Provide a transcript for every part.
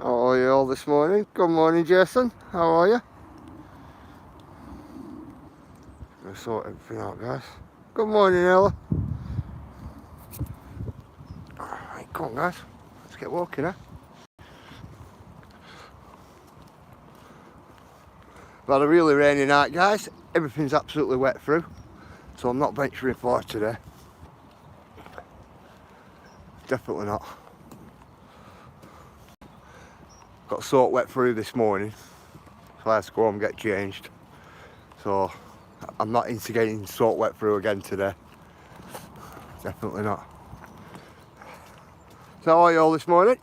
How are you all this morning? Good morning, Jason. How are you? Gonna sort everything out, guys. Good morning, Ella. Alright, come on, guys. Let's get walking, eh? We've had a really rainy night, guys. Everything's absolutely wet through, so I'm not venturing far today. Definitely not. Got soaked wet through this morning, so I had to go home and get changed. So I'm not into getting soaked wet through again today. Definitely not. So how are you all this morning?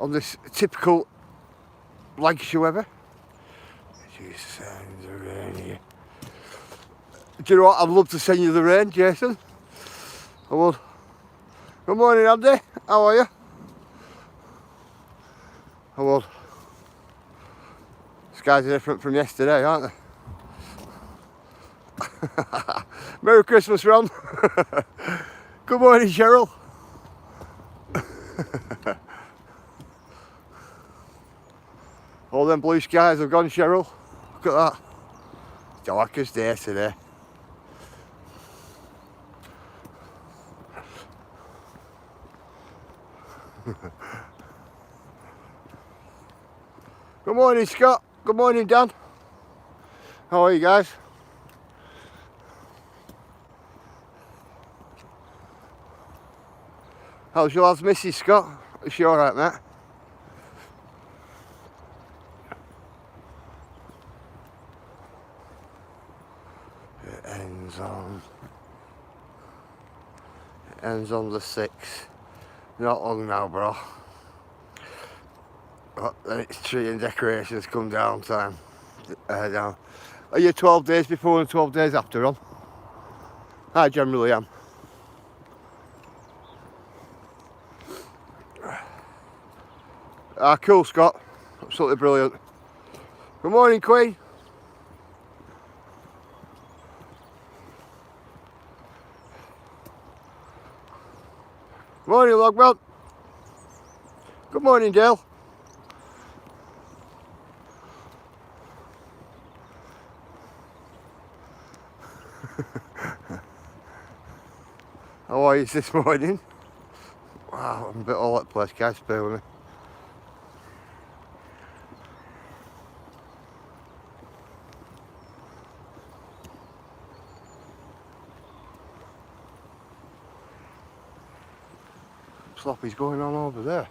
On this typical Lancashire weather. Jesus, the rain here. Do you know what? I'd love to send you the rain, Jason. I would. Good morning, Andy. How are you? I would. Skies are different from yesterday, aren't they? Merry Christmas, Ron. Good morning, Cheryl. All them blue skies have gone, Cheryl. Look at that. Darkest day today. Good morning, Scott. Good morning, Dan. How are you guys? How's your lad's missus, Scott? Is she alright, mate? It ends on the 6th. Not long now, bro. But then it's tree and decorations come down time. Down. Are you 12 days before and 12 days after, Ron? I generally am. Cool, Scott. Absolutely brilliant. Good morning, Queen. Morning, Logman. Good morning, Dale. How are you this morning? Wow, I'm a bit all over the place, guys. Bear with me. Sloppy's going on over there.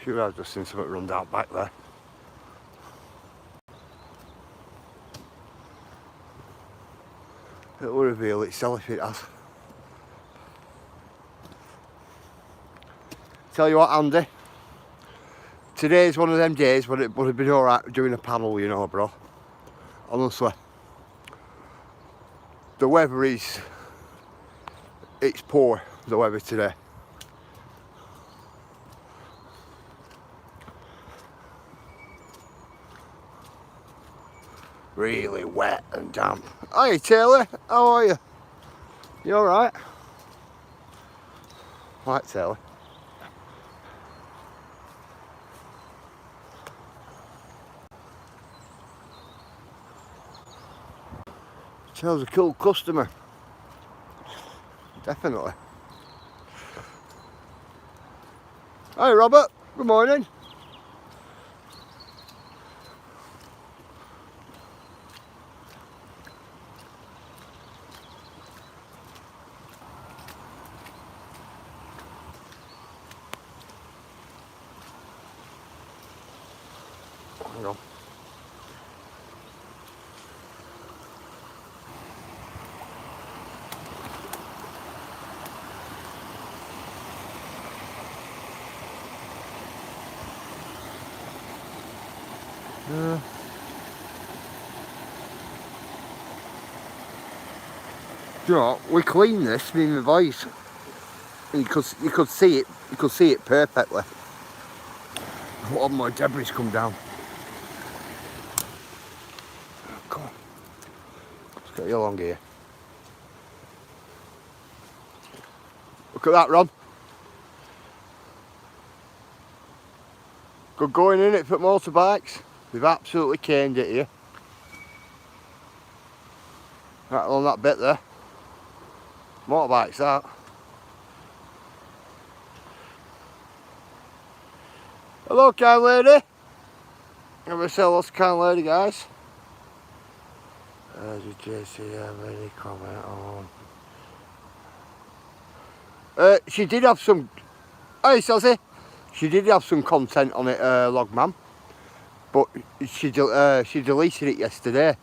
Sure, I've just seen something run down back there. It will reveal itself if it has. Tell you what, Andy. Today's one of them days when it would have been alright doing a panel, you know, bro. Honestly. The weather is... It's poor, the weather today. Really wet and damp. Hi, Taylor. How are you? You alright? Right, Taylor. Taylor's a cool customer. Definitely. Hi, Robert. Good morning. Hang on. Do you know what? We cleaned this, me and my voice. And you could see it perfectly. A lot more debris come down. Come on. Let's get you along here. Look at that, Ron. Good going in it for motorbikes. We've absolutely caned it here. Right along that bit there. Motorbikes that. Hello, kind lady. Have a say hello to kind lady, guys. Did JC have any comment on? She did have some. Hey, Sazzy. She did have some content on it, Logman, but she deleted it yesterday.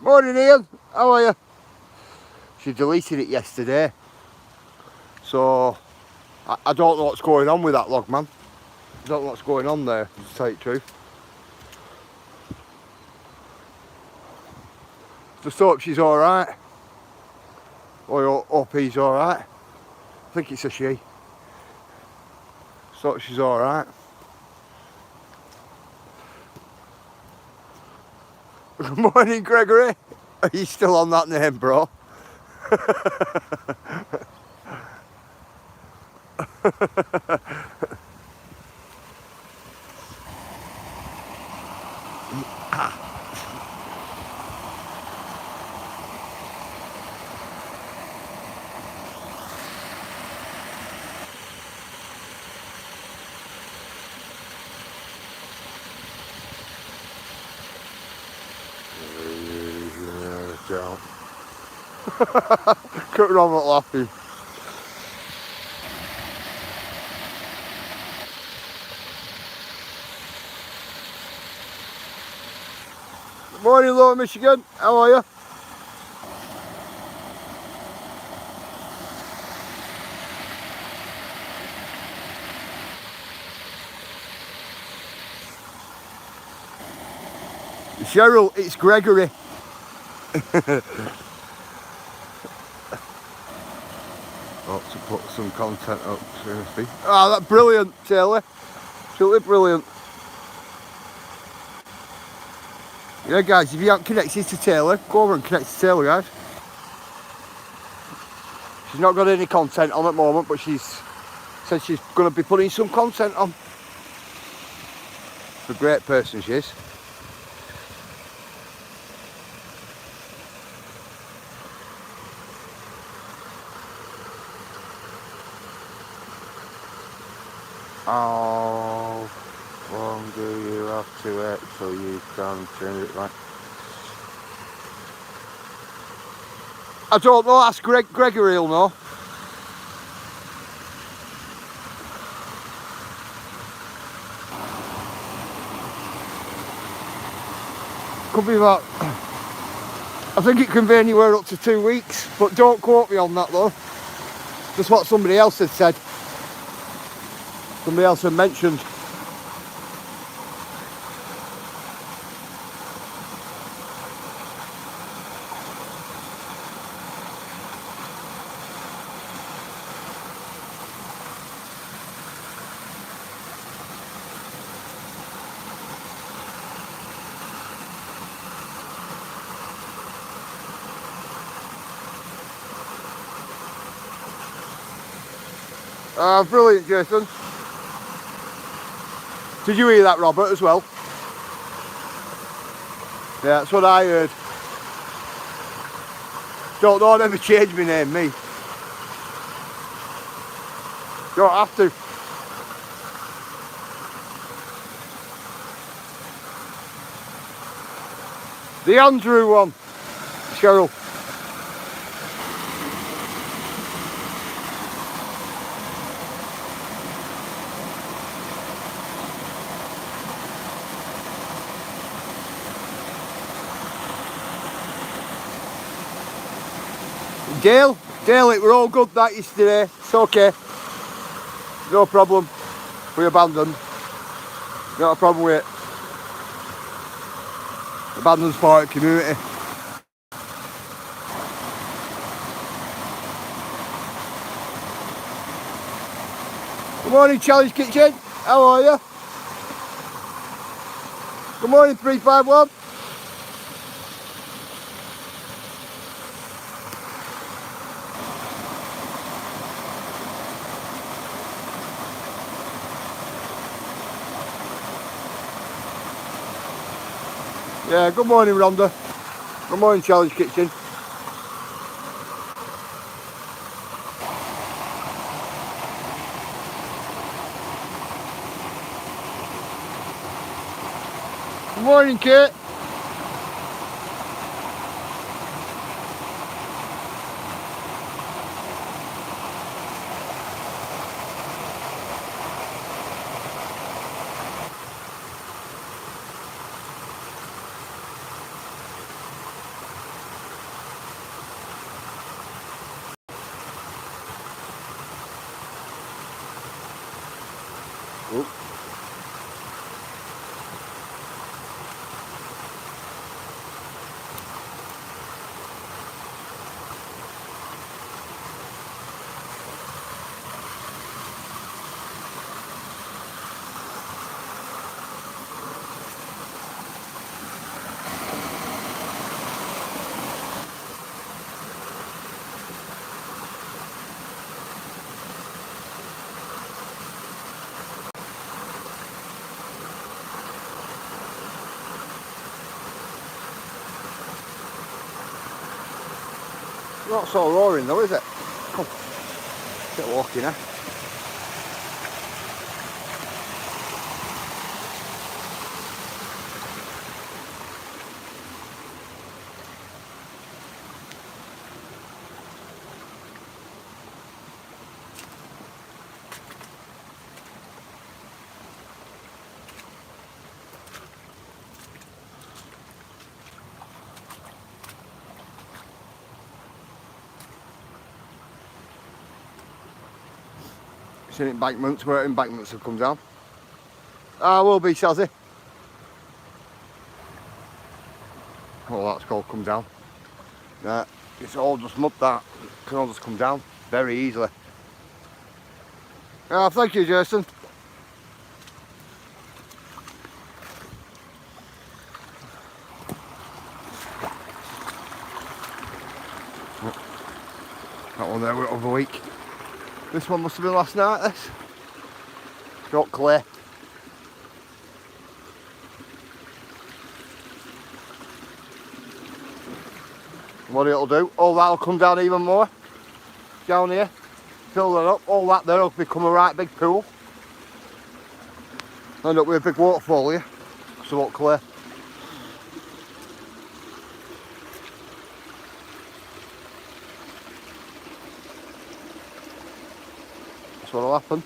Morning, Ian. How are you? She deleted it yesterday, so I don't know what's going on with that, Logman. I don't know what's going on there, to tell you the truth. Just hope she's alright. Or hope he's alright. I think it's a she. Just hope she's alright. Good morning, Gregory. Are you still on that name, bro? Couldn't run with laughing. Good morning, Lower Michigan. How are you? Cheryl, it's Gregory. Oh, to put some content up, seriously. Ah, that's brilliant, Taylor. Absolutely brilliant. Yeah, guys, if you haven't connected to Taylor, go over and connect to Taylor, guys. She's not got any content on at the moment, but she's said she's going to be putting some content on. She's a great person, she is. How long do you have to wait so you can turn it right? I don't know, ask Gregory, he'll know. Could be about, I think it can be anywhere up to 2 weeks, but don't quote me on that though. Just what somebody else had said. Somebody else had mentioned. Brilliant, Jason. Did you hear that, Robert, as well? Yeah, that's what I heard. Don't know, I never changed my name, me. Don't have to. The Andrew one, Cheryl. Dale, it were all good that yesterday. It's okay. No problem. We abandoned. Not a problem with it. Abandoned sport community. Good morning, Challenge Kitchen. How are you? Good morning, 351. Yeah, good morning, Rhonda. Good morning, Challenge Kitchen. Good morning, Kate. Oh. Not so roaring though, is it? Come, get walking, eh? It's in embankments where embankments have come down. Ah, will be, Shazzy. Oh, that's called come down. Yeah, it's all just mud that. It can all just come down very easily. Ah, thank you, Jason. That one there went over a week. This one must have been last night, this. Got clear. What it'll do, all that'll come down even more. Down here. Fill that up. All that there will become a right big pool. End up with a big waterfall here. So it won't clear. That's what'll happen.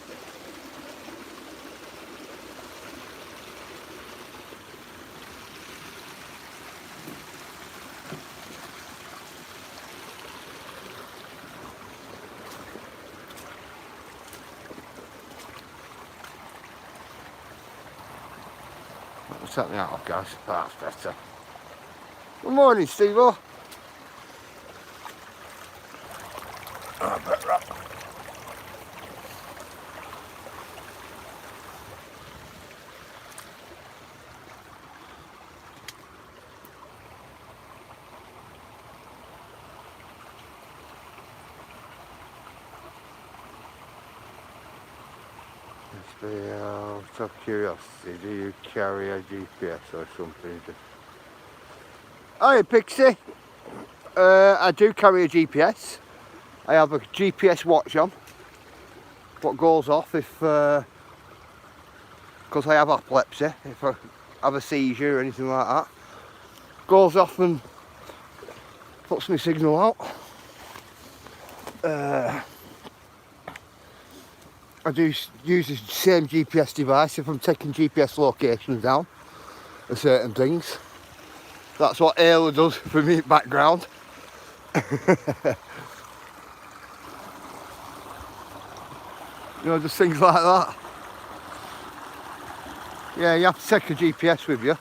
Set me out, guys. That's better. Good morning, Steve-O. I bet that. Out of curiosity, do you carry a GPS or something? Hi, Pixie. I do carry a GPS. I have a GPS watch on. What goes off if, because I have epilepsy, if I have a seizure or anything like that, goes off and puts my signal out. I do use the same GPS device if I'm taking GPS locations down of certain things. That's what Ayla does for me background. You know, just things like that. Yeah, you have to take a GPS with you.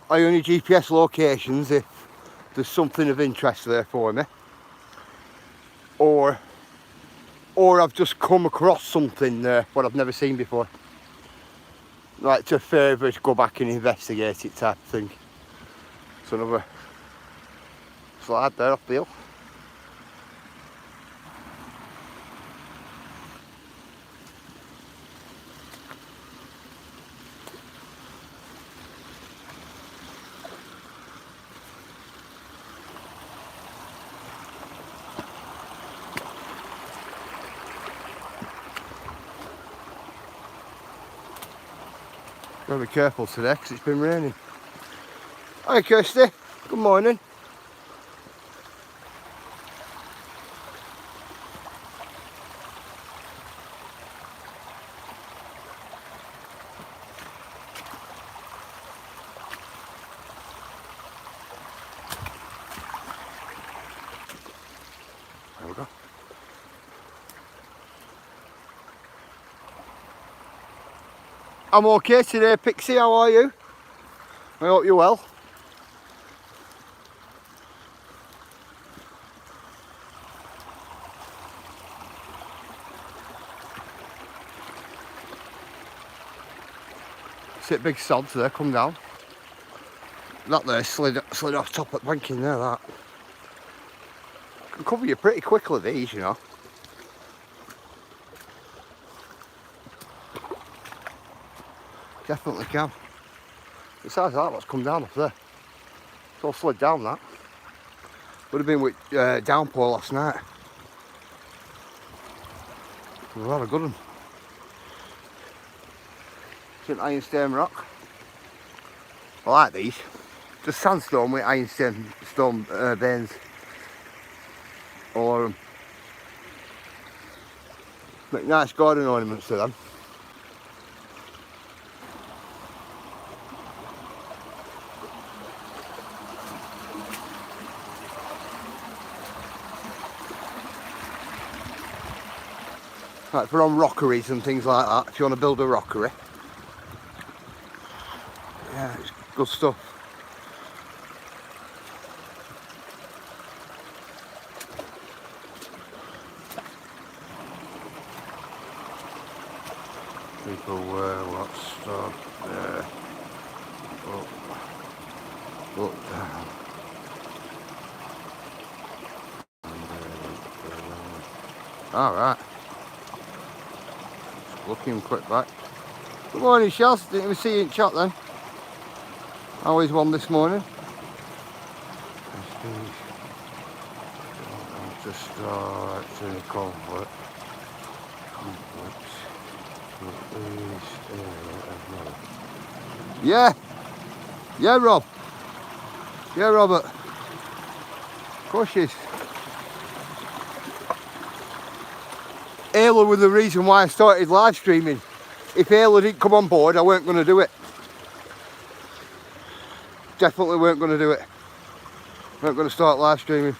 I only GPS locations if there's something of interest there for me, or I've just come across something there what I've never seen before, like to further go back and investigate it type of thing. It's another slide there off the hill. Gotta be careful today because it's been raining. Hi Kirsty, good morning. There we go. I'm okay today, Pixie, how are you? I hope you're well. See big sods there, come down. That there slid off top of the banking there, that. Can cover you pretty quickly, these, you know. Definitely can. Besides that, what's come down off there? It's all slid down, that. Would have been with downpour last night. We've had a good one. It's an ironstone rock. I like these. Just sandstone with ironstone veins all over them. Make nice garden ornaments to them. Like for on rockeries and things like that, if you want to build a rockery. Yeah, it's good stuff. People wear what stuff there. Look down. Alright. Looking quick back. Good morning, Shaz. Didn't even see you in chat then. Always one this morning. To start to conflict. Yeah. Yeah, Rob. Yeah, Robert. Of course she is. Ayla was the reason why I started live streaming. If Ayla didn't come on board, I weren't going to do it. Definitely weren't going to do it. Weren't going to start live streaming.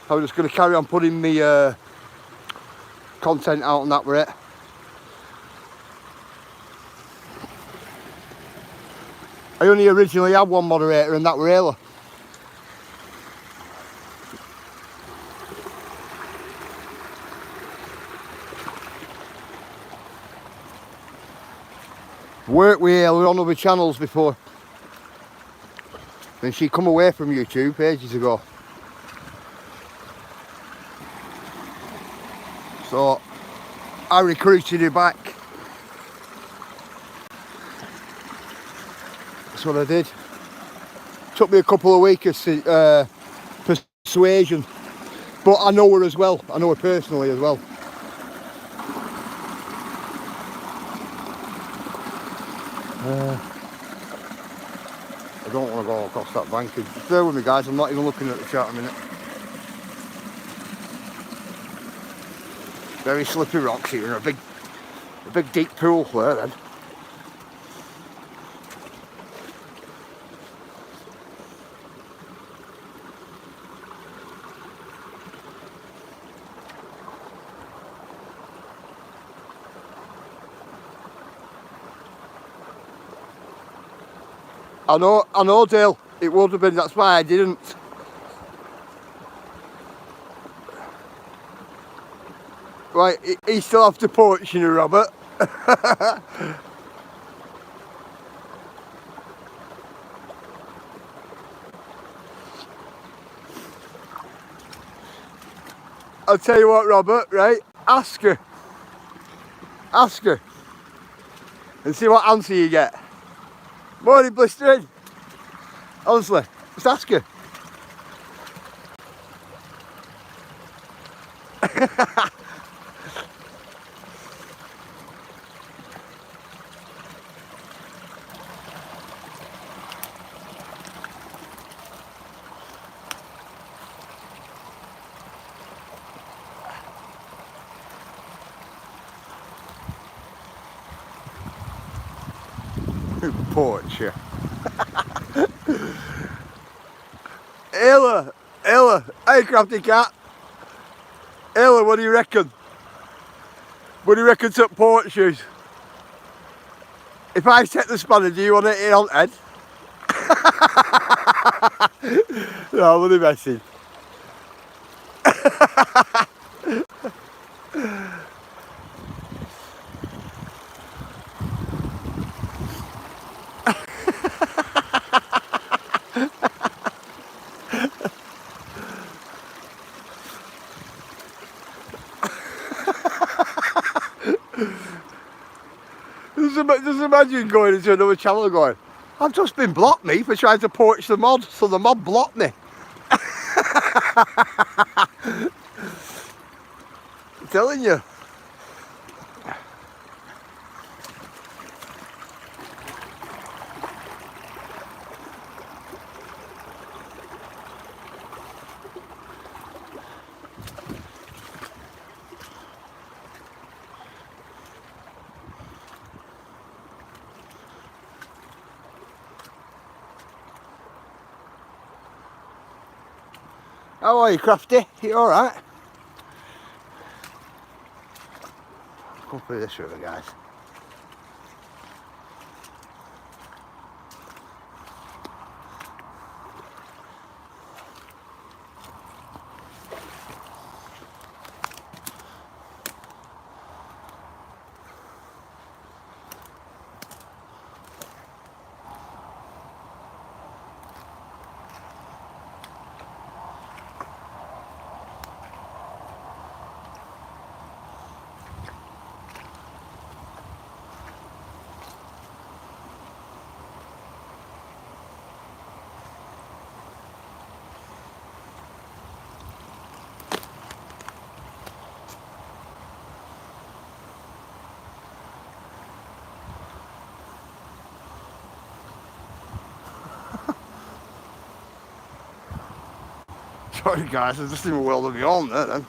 I was just going to carry on putting me content out, and that were it. I only originally had one moderator, and that were Ayla. Worked with Ayla on other channels before. Then she come away from YouTube ages ago. So I recruited her back. That's what I did. Took me a couple of weeks of persuasion. But I know her as well. I know her personally as well. I don't want to go across that bank. Just bear with me, guys. I'm not even looking at the chat a minute. Very slippery rocks here, and a big deep pool there then. I know, Dale. It would have been. That's why I didn't. Right, he still have to poach, you know, Robert. I'll tell you what, Robert, right? Ask her. Ask her. And see what answer you get. Morning, blistering. Honestly, just ask her. Poacher. Ayla, Ayla, hey crafty cat. Ayla, what do you reckon? What do you reckon to poachers? If I set the spanner, do you want it in on head? No, I'm only messing. Just imagine going into another channel and going, I've just been blocked me for trying to poach the mod, so the mod blocked me. I'm telling you. How are you, Crafty? You alright? Come through this river, guys. Sorry guys, I just in a world of your own there then.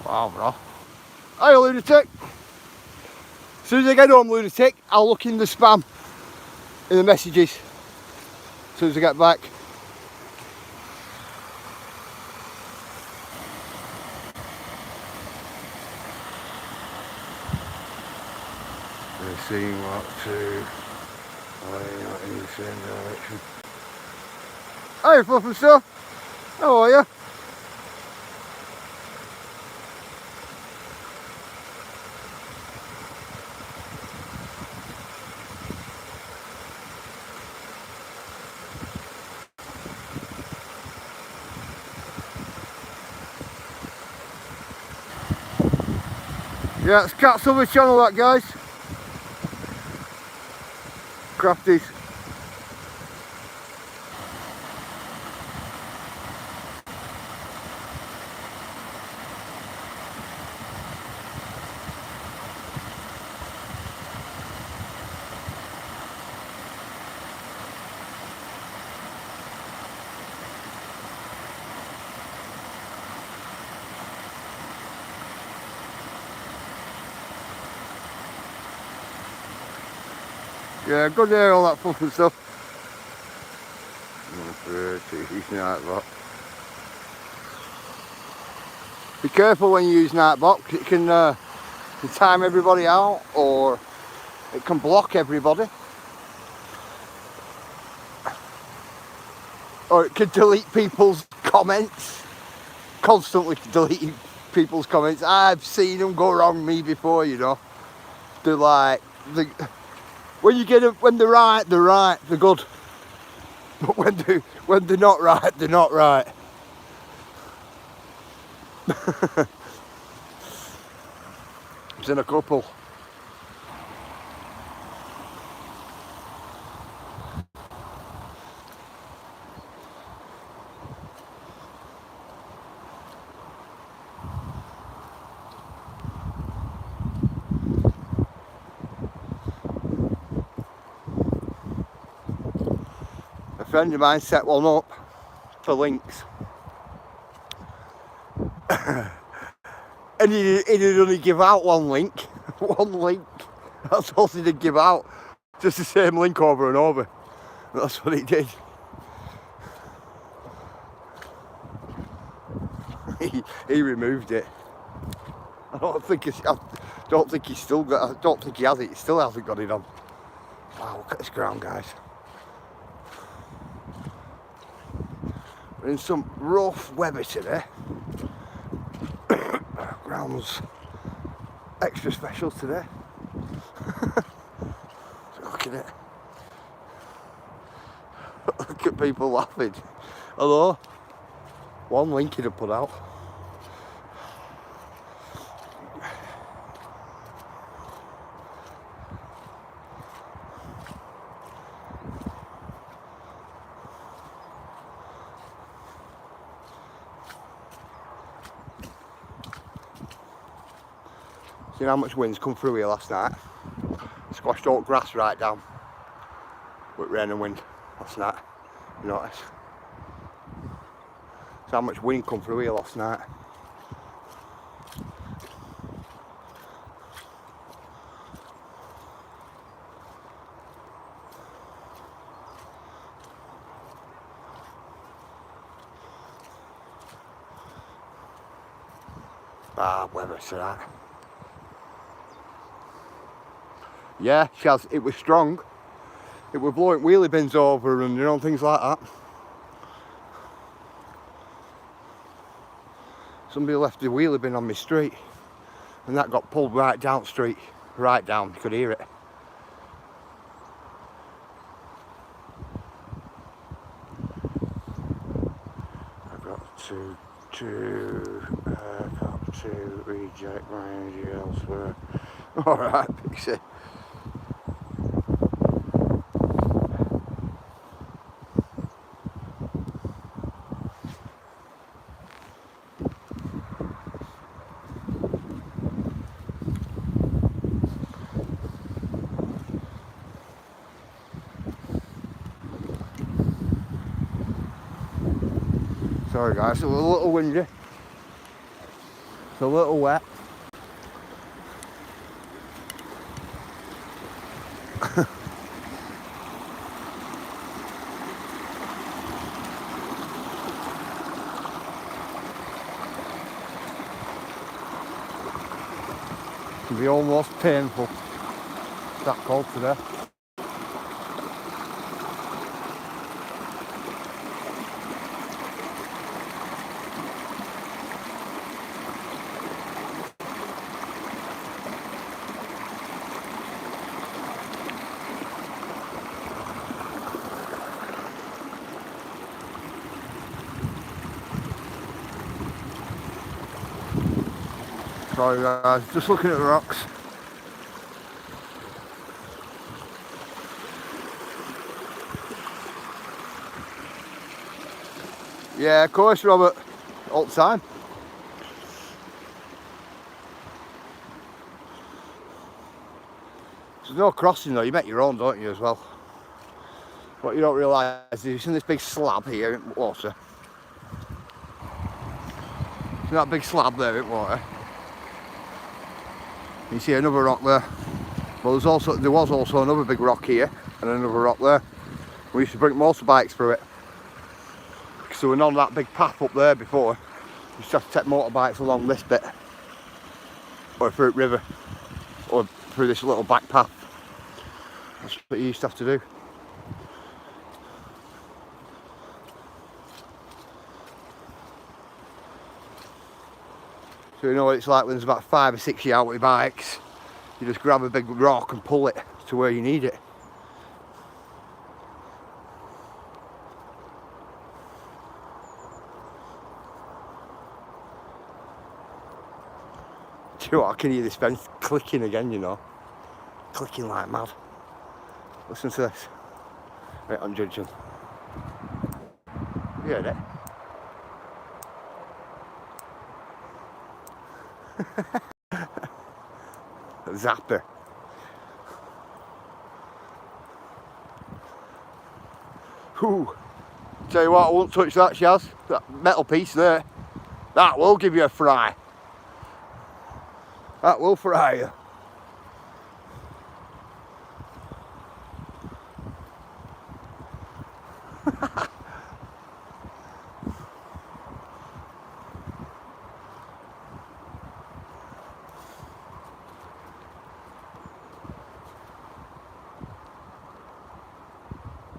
Wow, bro. Hi, lunatic. As soon as I get home, lunatic, I'll look in the spam, in the messages, as soon as I get back. We're seeing what to, not in the same direction. Hi, Fluff and stuff. How are you? Yeah, it's Cat Silver channel that, guys. Crafties. Yeah, good to hear all that fun and stuff. Night box. Be careful when you use night box. It can time everybody out, or it can block everybody, or it can delete people's comments. Constantly deleting people's comments. I've seen them go wrong me before, you know. They're like, when you get them, when they're right, they're good. But when they're not right, they're not right. It's in a couple. A friend of mine set one up for links. And he'd only give out one link. One link. That's all he did give out. Just the same link over and over. That's what he did. He removed it. I don't think he's still got. I don't think he has it. He still hasn't got it on. Wow, look at this ground, guys. We're in some rough weather today. Ground's extra special today. Look at it. Look at people laughing. Hello? One link he'd have put out. Seen how much wind's come through here last night? Squashed all grass right down with rain and wind last night. You notice? So how much wind come through here last night? Bad weather tonight. Yeah, Shaz, it was strong. It was blowing wheelie bins over and, you know, things like that. Somebody left the wheelie bin on my street and that got pulled right down street. Right down, you could hear it. I've got to reject my energy elsewhere. Alright, Pixie. Sorry guys, it was a little windy. It's a little wet. It can be almost painful. It's that cold today. Sorry guys, just looking at the rocks. Yeah, of course, Robert. All the time. There's no crossing though, you make your own, don't you, as well? What you don't realise is you've seen this big slab here in water. See that big slab there in water? You see another rock there. Well, there was also another big rock here and another rock there. We used to bring motorbikes through it. So we're on that big path up there before. We used to have to take motorbikes along this bit, or through the river, or through this little back path. That's what you used to have to do. So you know what it's like when there's about 5 or 6 you out with bikes. You just grab a big rock and pull it to where you need it. Do you know what, I can hear this fence clicking again, you know. Clicking like mad. Listen to this. Right on Judging. You heard it? Zapper. Whew. Tell you what, I won't touch that, Shaz. That metal piece there. That will give you a fry. That will fry you.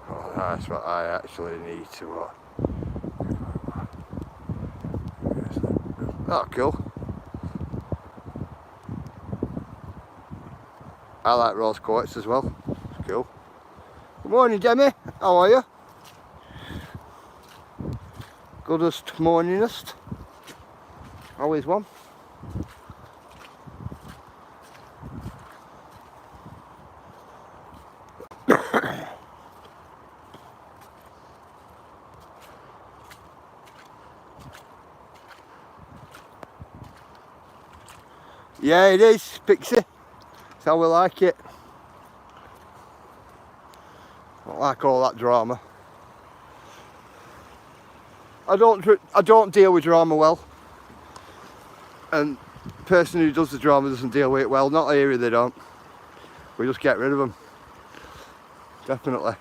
Oh, that's what I actually need to. Oh, cool. I like rose quartz as well. It's cool. Good morning, Demi. How are you? Goodest morningest. Always one. Yeah, it is, Pixie. That's how we like it. Don't like all that drama. I don't deal with drama well, and the person who does the drama doesn't deal with it well. Not here, they don't. We just get rid of them. Definitely.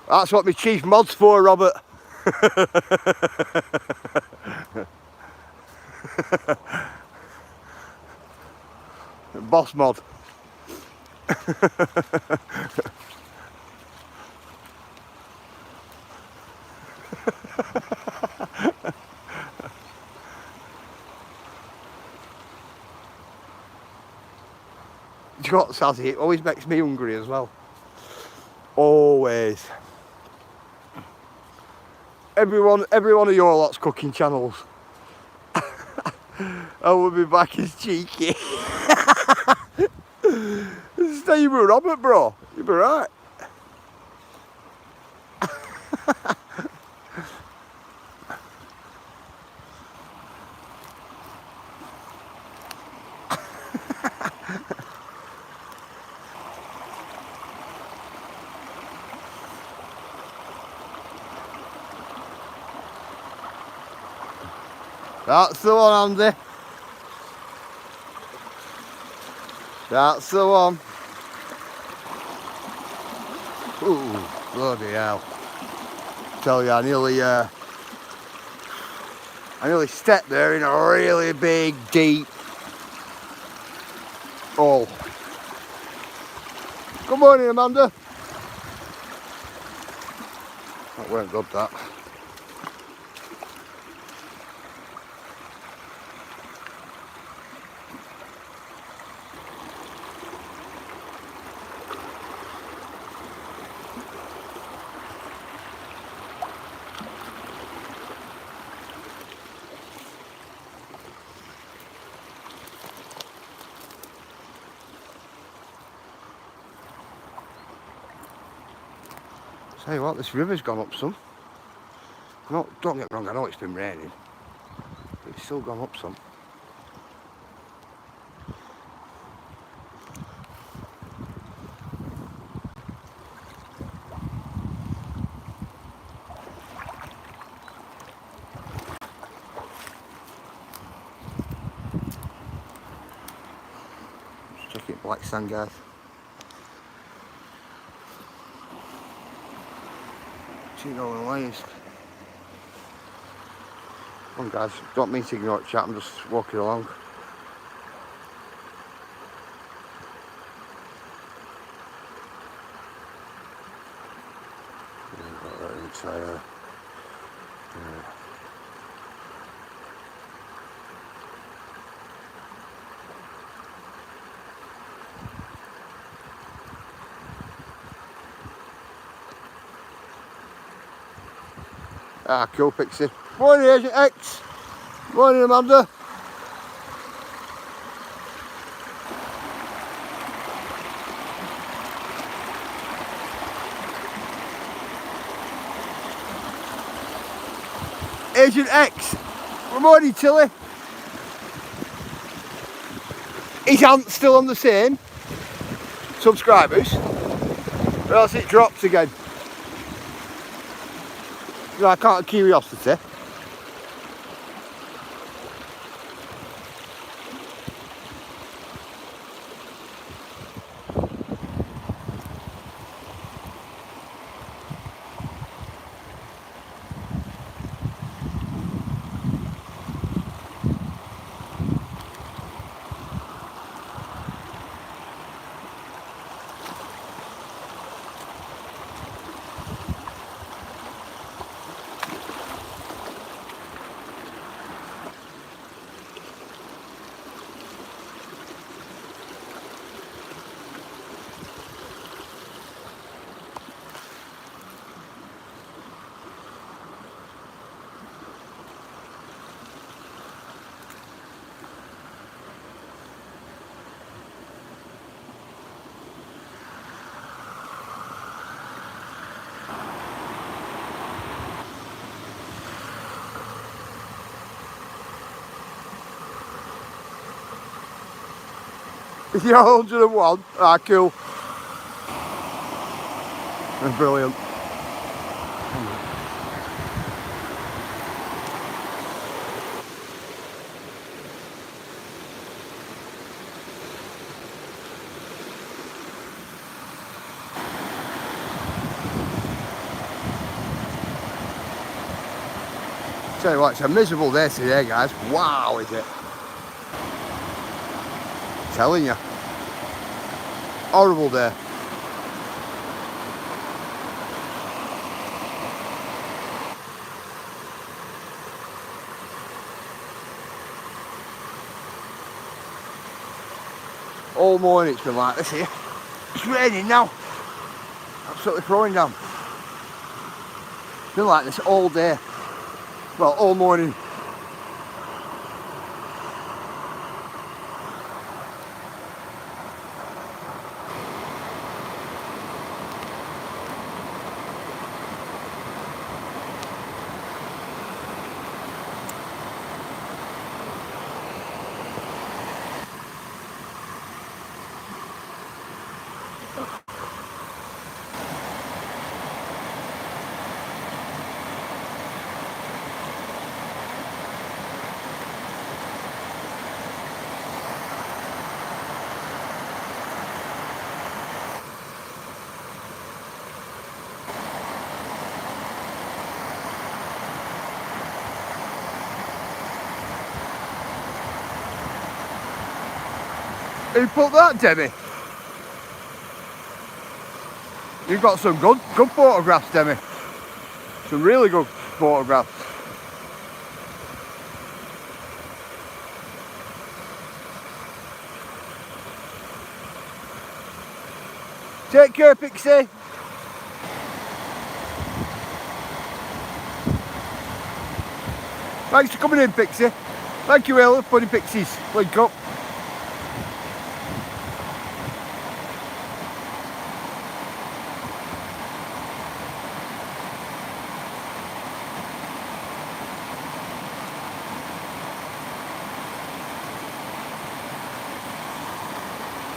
That's what my chief mod's for, Robert. Boss mod. Do you know what, Sazzy? It always makes me hungry as well. Always. Every one of your lot's cooking channels. I will be back as cheeky. Stay with Robert, bro. You'll be right. That's the one, Andy. That's the one. Ooh, bloody hell. Tell you, I nearly stepped there in a really big, deep hole. Good morning, Amanda. That weren't good, that. Tell you what, this river's gone up some. No, don't get me wrong, I know it's been raining, but it's still gone up some. making black sand, guys. $2 layers. Come on, guys, don't mean to ignore the chat, I'm just walking along. Ah, cool, Pixie. Morning, Agent X. Morning, Amanda. Agent X. Good morning, Tilly. Is Ant still on the same subscribers? Or else it drops again. No, I can't, curiosity. You're 101. Ah, cool. Brilliant. Tell you what, it's a miserable day today, guys. Wow, is it? Telling you. Horrible day. All morning it's been like this here. It's raining now. Absolutely throwing down. It's been like this all day. Well, all morning. Who put that, Demi? You've got some good photographs, Demi. Some really good photographs. Take care, Pixie. Thanks for coming in, Pixie. Thank you, Ella, for putting Pixies. Link up.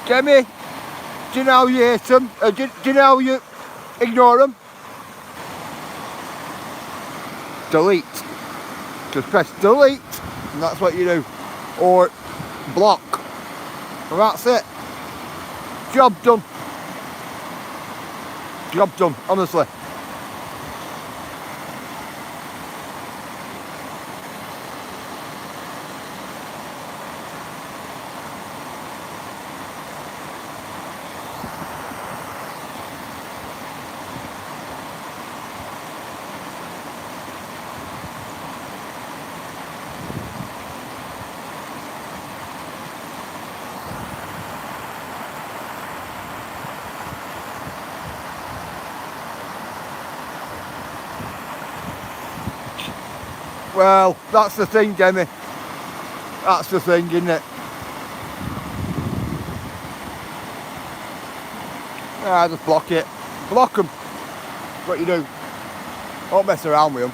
Demi, do you know how you hate them? Do you know how you ignore them? Delete. Just press delete, and that's what you do. Or block. And that's it. Job done. Job done, honestly. Well, that's the thing, Demi. That's the thing, isn't it? Ah, just block it. Block them. What you do. Don't mess around with them.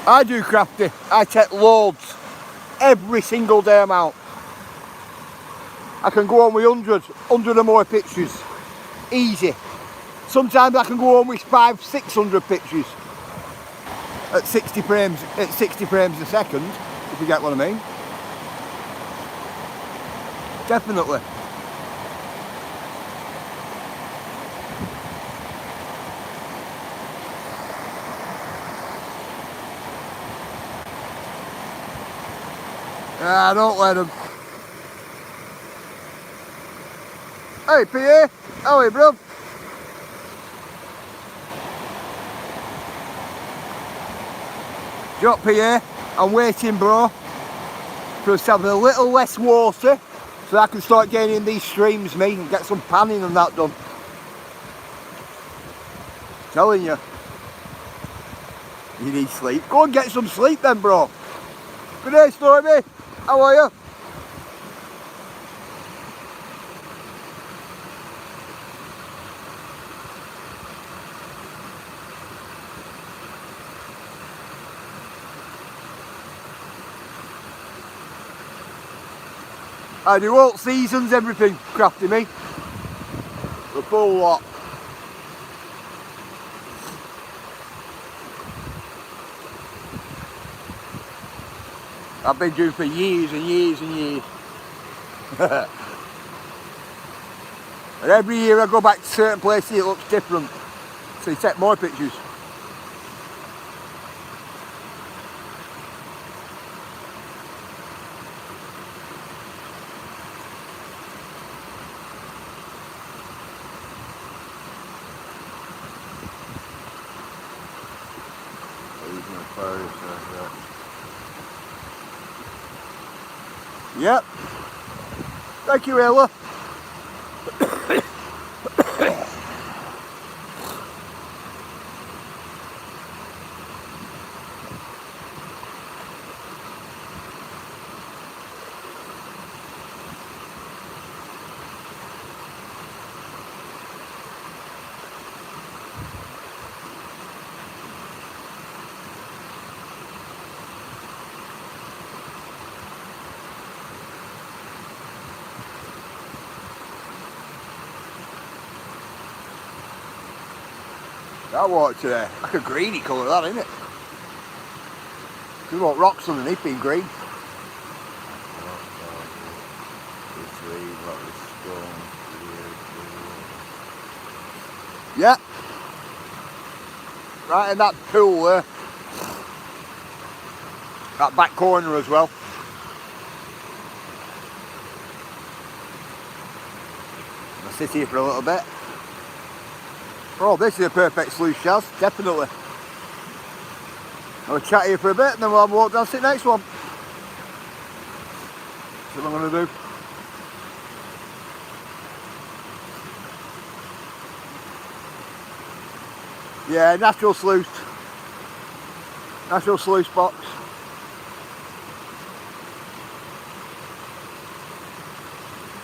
I do crafty. I take loads. Every single day I'm out. I can go on with 100 or more pictures. Easy. Sometimes I can go on with 500, 600 pictures. At 60 frames a second, if you get what I mean. Definitely. Ah, don't let them. Hey, PA. How are you, bro? Drop PA. I'm waiting, bro, for us to have a little less water so I can start getting in these streams, me, and get some panning and that done. Telling you. You need sleep. Go and get some sleep then, bro. Good day, Stormy. How are you? I do all seasons, everything, crafty me. The full lot. I've been doing for years and years and years. And every year I go back to certain places, it looks different. So you take more pictures. Yep. Thank you, Ella. That water today, like a greeny colour, that, isn't it? There's what rocks underneath being green. Yeah. Right in that pool there. That back corner as well. I'll sit here for a little bit. Oh, this is a perfect sluice, Shaz, definitely. I'll chat here for a bit and then we'll have a walk down to the next one. That's what I'm going to do. Yeah, natural sluice. Natural sluice box.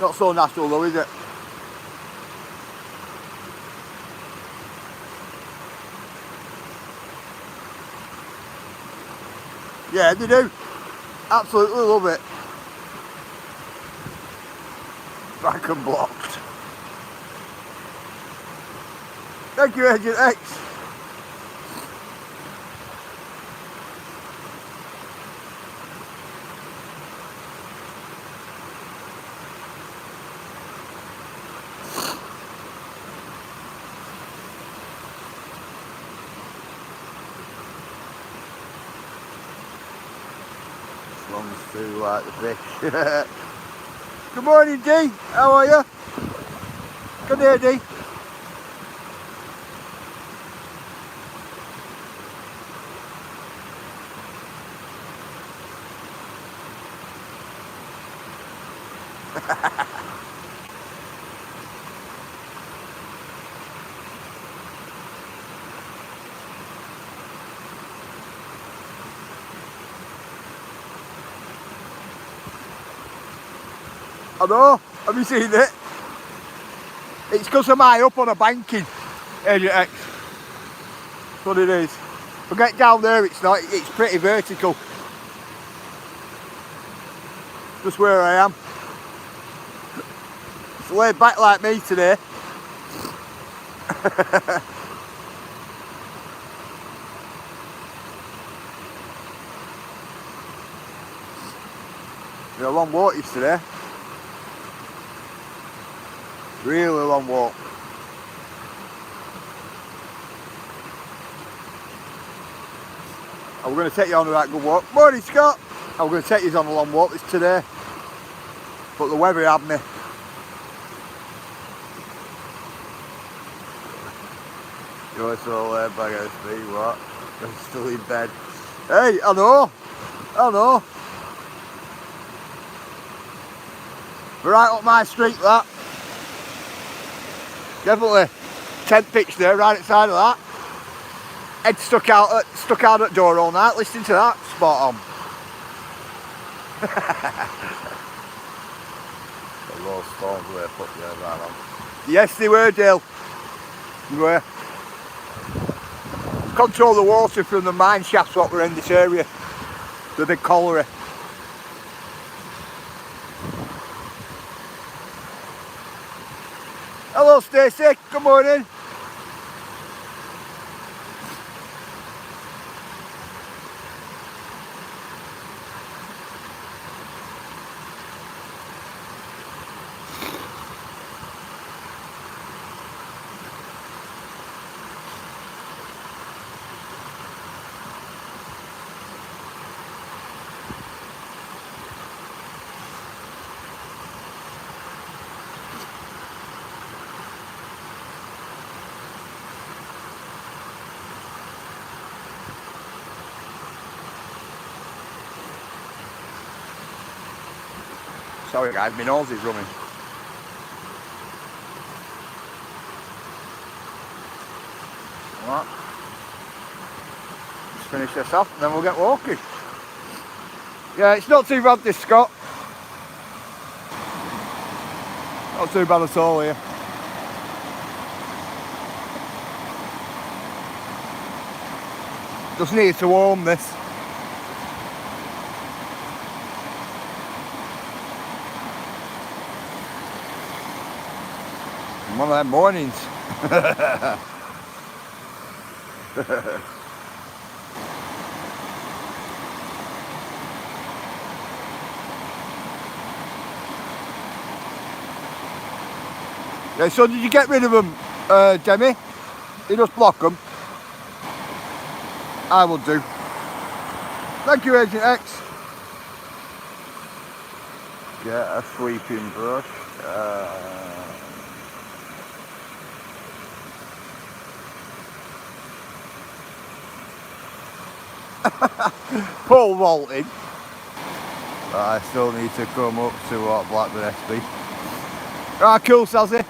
Not so natural though, is it? Yeah, they do. Absolutely love it. Back and blocked. Thank you, Agent X. Runs through like the fish. Good morning, Dee. How are you? Good day, Dee. I know. Have you seen it? It's because I'm high up on a banking, Agent X. That's what it is. But get down there, it's not. It's pretty vertical. Just where I am. It's laid back like me today. It's a long walk yesterday. Really long walk. I'm going to take you on that good walk. Morning, Scott. I'm going to take you on a long walk this today. But the weather had me. You're so laid back at speed, what? I'm still in bed. Hey, I know. I know. Right up my street, that. Definitely. Tent pitch there, right outside of that. Head stuck out at door all night, listening to that. Spot on. The low storms were put there right on. Yes, they were, Dale. They were. Control the water from the mine shafts what were in this area. The big colliery. Hello, Stacey. Good morning. Sorry guys, my nose is running. Right. Let's finish this off and then we'll get walking. Yeah, it's not too bad this, Scott. Not too bad at all here. Just need to warm this. One of them mornings. Yeah, so did you get rid of them, Demi? You just block them. I will do. Thank you, Agent X. Get a sweeping brush. Pole vaulting. I still need to come up to what Blackburn SB. Ah, cool, Sazzy.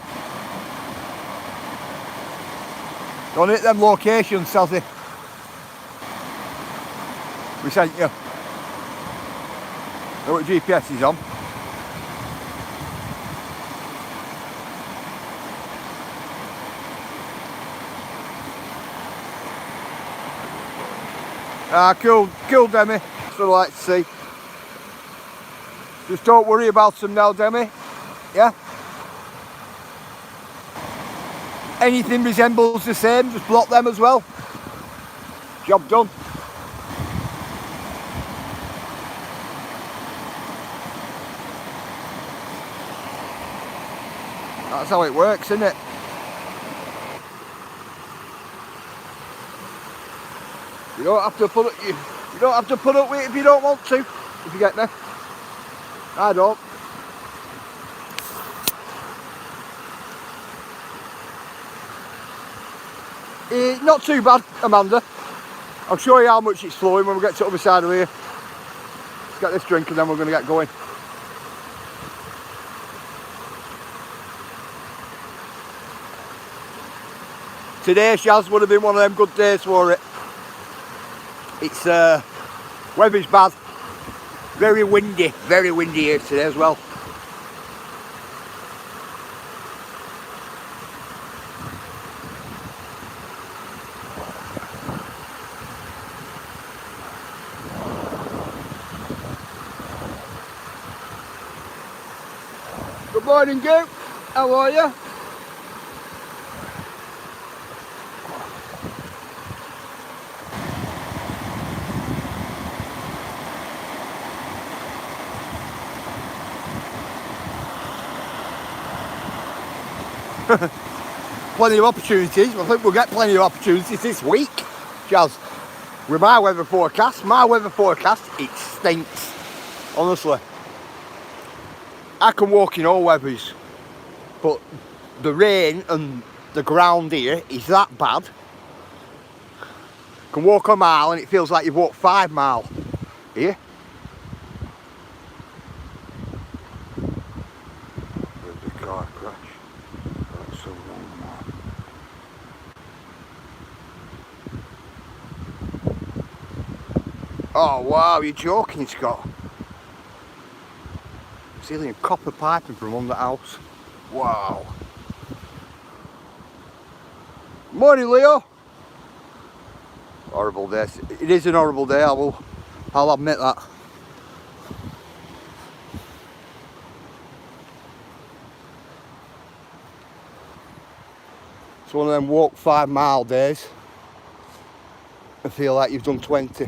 Don't hit them locations, Sazzy. We sent you. Know what GPS is on? Ah, cool, Demi. That's what I like to see. Just don't worry about them now, Demi. Yeah? anything resembles the same, just block them as well. Job done. That's how it works, isn't it? You don't have to put it, you don't have to put up with it if you don't want to, if you get me. I don't. Not too bad, Amanda. I'll show you how much it's flowing when we get to the other side of here. Let's get this drink and then we're going to get going. Today, Shaz, would have been one of them good days for it. It's weather's bad. Very windy here today as well. Good morning, Goop. How are you? Plenty of opportunities. I think we'll get plenty of opportunities this week. Jazz, with my weather forecast, it stinks. Honestly. I can walk in all weathers, but the rain and the ground here is that bad. You can walk a mile and it feels like you've walked 5 miles here. There's the car crash. That's so wrong, man. Oh wow, you're joking, Scott. Stealing copper piping from under the house. Wow. Morning, Leo. Horrible day. It is an horrible day, I'll admit that. It's one of them walk 5 mile days and feel like you've done 20.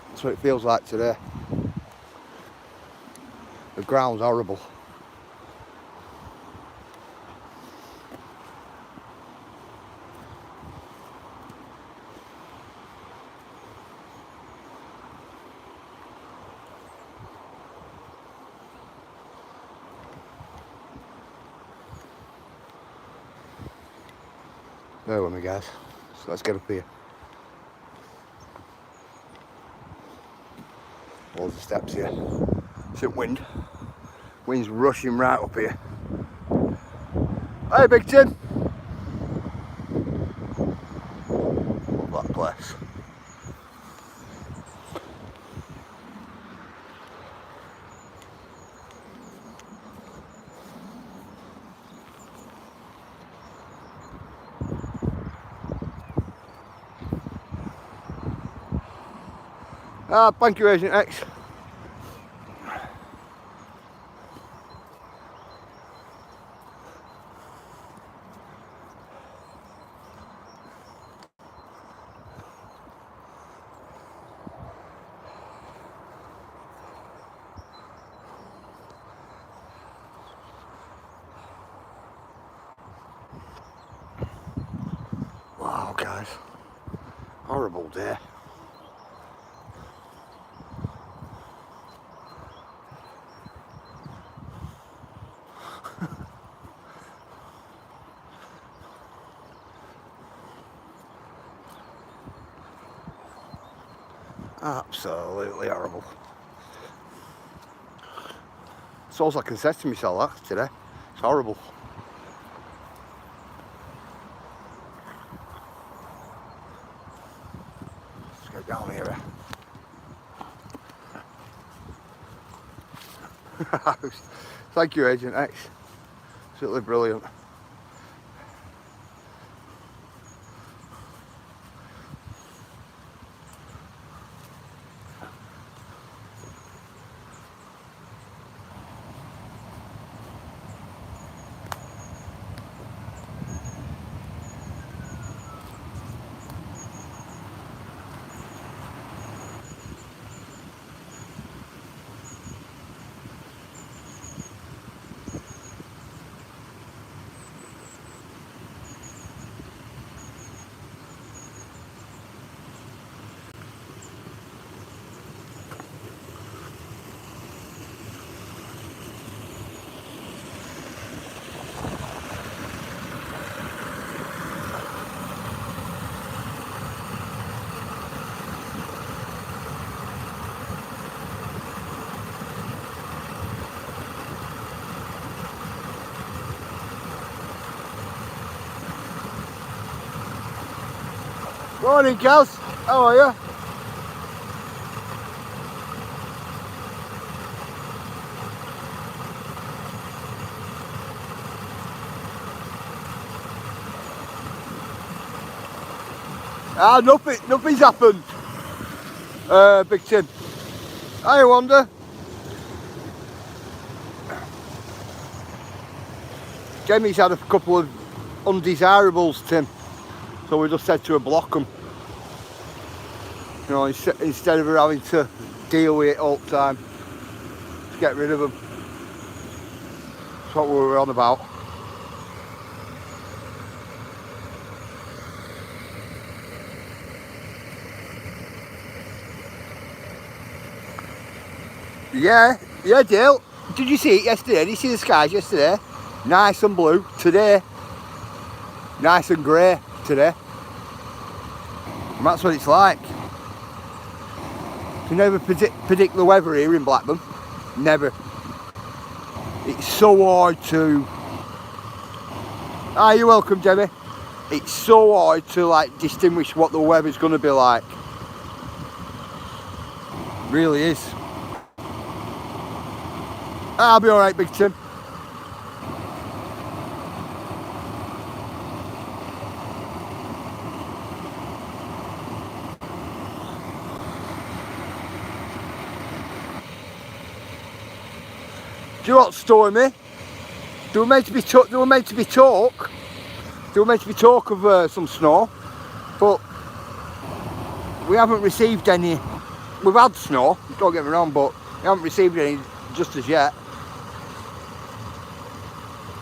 That's what it feels like today. The ground's horrible. There with me, guys. So let's get up here. All the steps here. Some wind. Wind's rushing right up here. Hey, Big Tim. Love that place. Thank you, Agent X. Wow, guys. Horrible day. Absolutely horrible. That's all I can say to myself that today. It's horrible. Let's go down here. Thank you, Agent X. Absolutely brilliant. Morning, Kels. How are you? Nothing's happened. Big Tim. I wonder. Jamie's had a couple of undesirables, Tim. So we just said to her, block them. You know, instead of her having to deal with it all the time. Just get rid of them. That's what we were on about. Yeah, Dale. Did you see it yesterday? Did you see the skies yesterday? Nice and blue. Today, nice and grey today. And that's what it's like. You never predict the weather here in Blackburn. Never. It's so hard to... Ah, you're welcome, Jemmy. It's so hard to like distinguish what the weather's going to be like. It really is. I'll be alright, Big Tim. Do you know what's storing me? They were meant to be talk of some snow, but we haven't received any. We've had snow, don't get me wrong, but we haven't received any just as yet.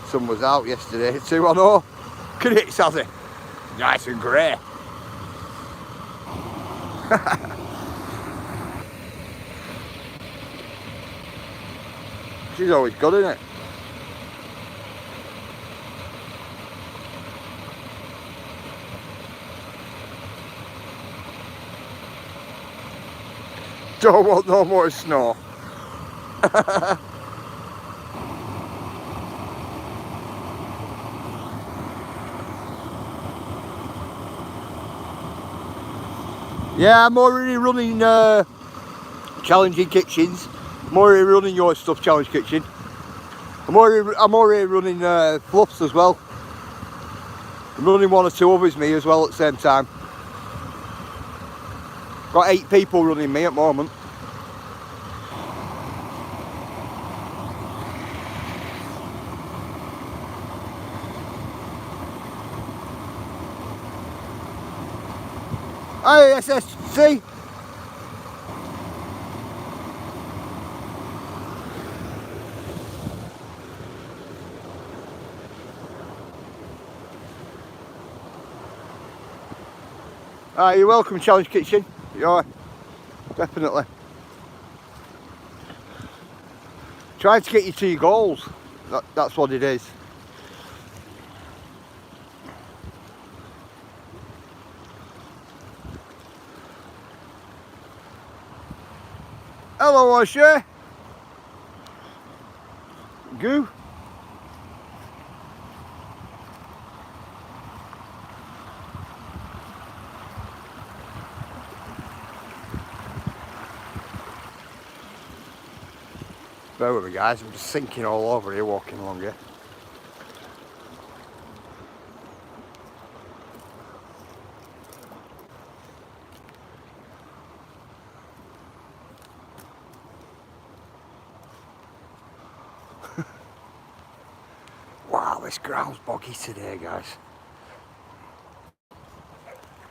Sun was out yesterday too, I know. Look at it, Sazzy. Nice and grey. She's always good, isn't it? Don't want no more snow. Yeah, I'm already running Challenging Kitchens. I'm already running your stuff, Challenge Kitchen. I'm already running Fluffs as well. I'm running one or two others me as well at the same time. Got 8 people running me at the moment. Hey, SSC. You're welcome, Challenge Kitchen. Yeah, definitely. Trying to get you to your goals. That's what it is. Hello, Osher. Goo. Bear with me, guys. I'm just sinking all over here walking along here. Wow, this ground's boggy today, guys. I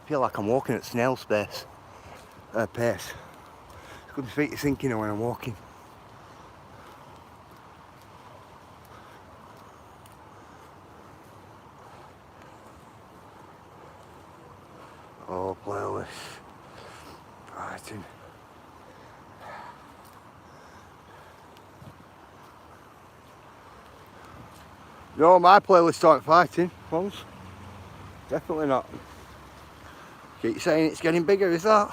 feel like I'm walking at snail pace. It's got my feet are sinking when I'm walking. Oh, playlist. Fighting. No, my playlist aren't fighting, ones. Definitely not. Keep saying it's getting bigger, is that?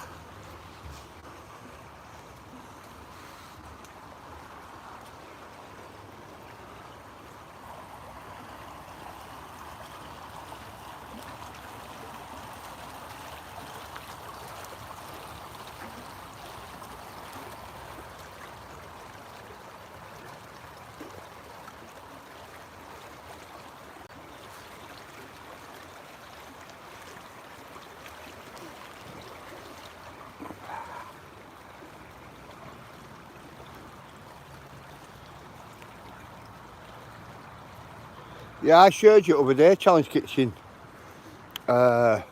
Yeah, I showed you the other day, Challenge Kitchen. I've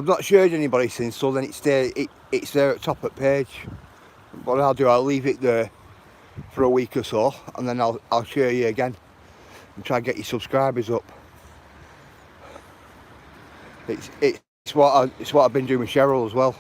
not showed anybody since, so then it's there at top of the page. What I'll leave it there for a week or so, and then I'll show you again and try and get your subscribers up. It's what I've been doing with Cheryl as well.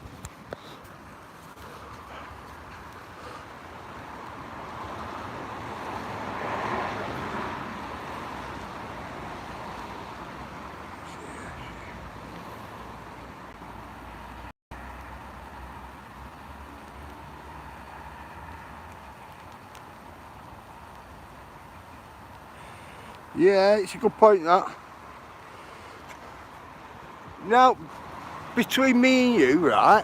Yeah, it's a good point, that. Now, between me and you, right,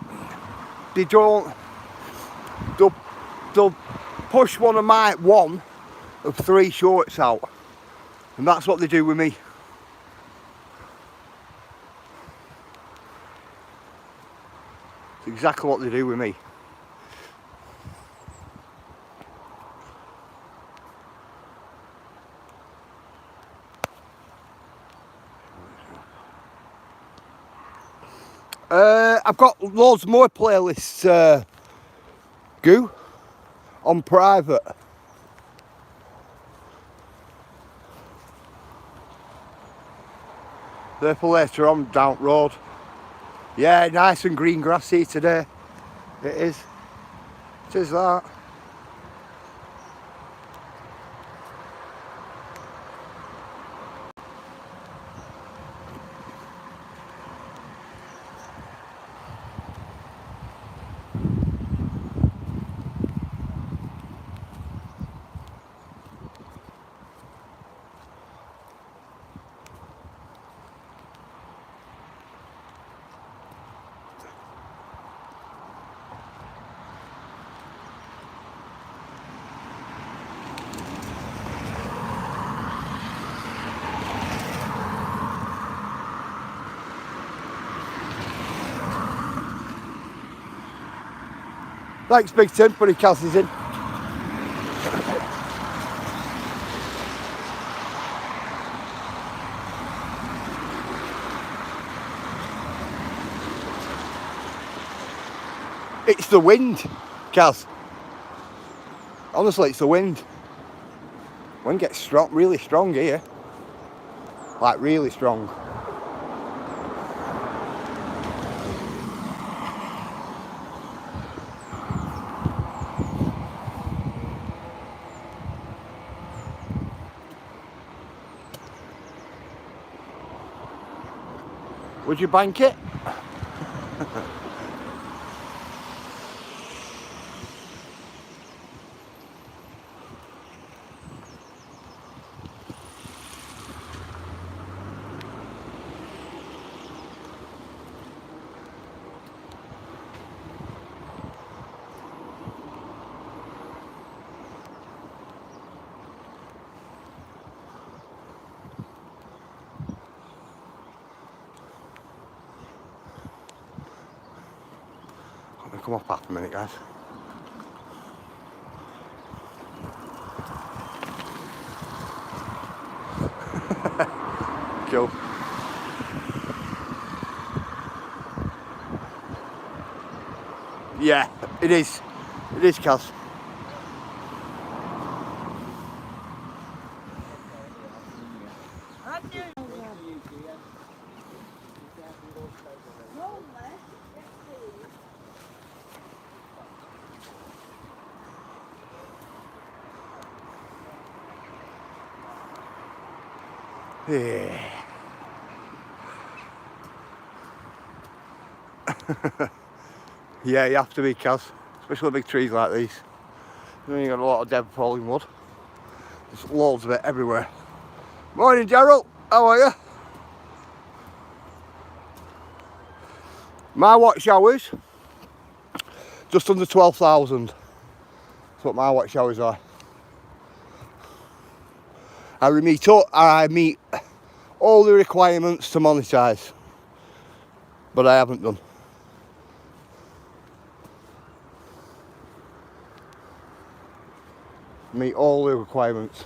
they'll push one of 3 shorts out, and that's what they do with me. It's exactly what they do with me. I've got loads more playlists, Goo, on private. They're for later on down road. Yeah, nice and green grassy today. It is. It is that. Thanks, Big Tim, putting Kelsey's in. It's the wind, Kels. Honestly, it's the wind. Wind gets strong, really strong here. Like, really strong. Would you bank it? I'm gonna come off half a minute, guys. Cool. Yeah, it is. It is, Kels. Yeah. Yeah, you have to be, Kels. Especially big trees like these. You know, you got a lot of dead falling wood. There's loads of it everywhere. Morning, Gerald. How are you? My watch hours, just under 12,000. That's what my watch hours are. I meet all the requirements to monetize, but I haven't done. Meet all the requirements.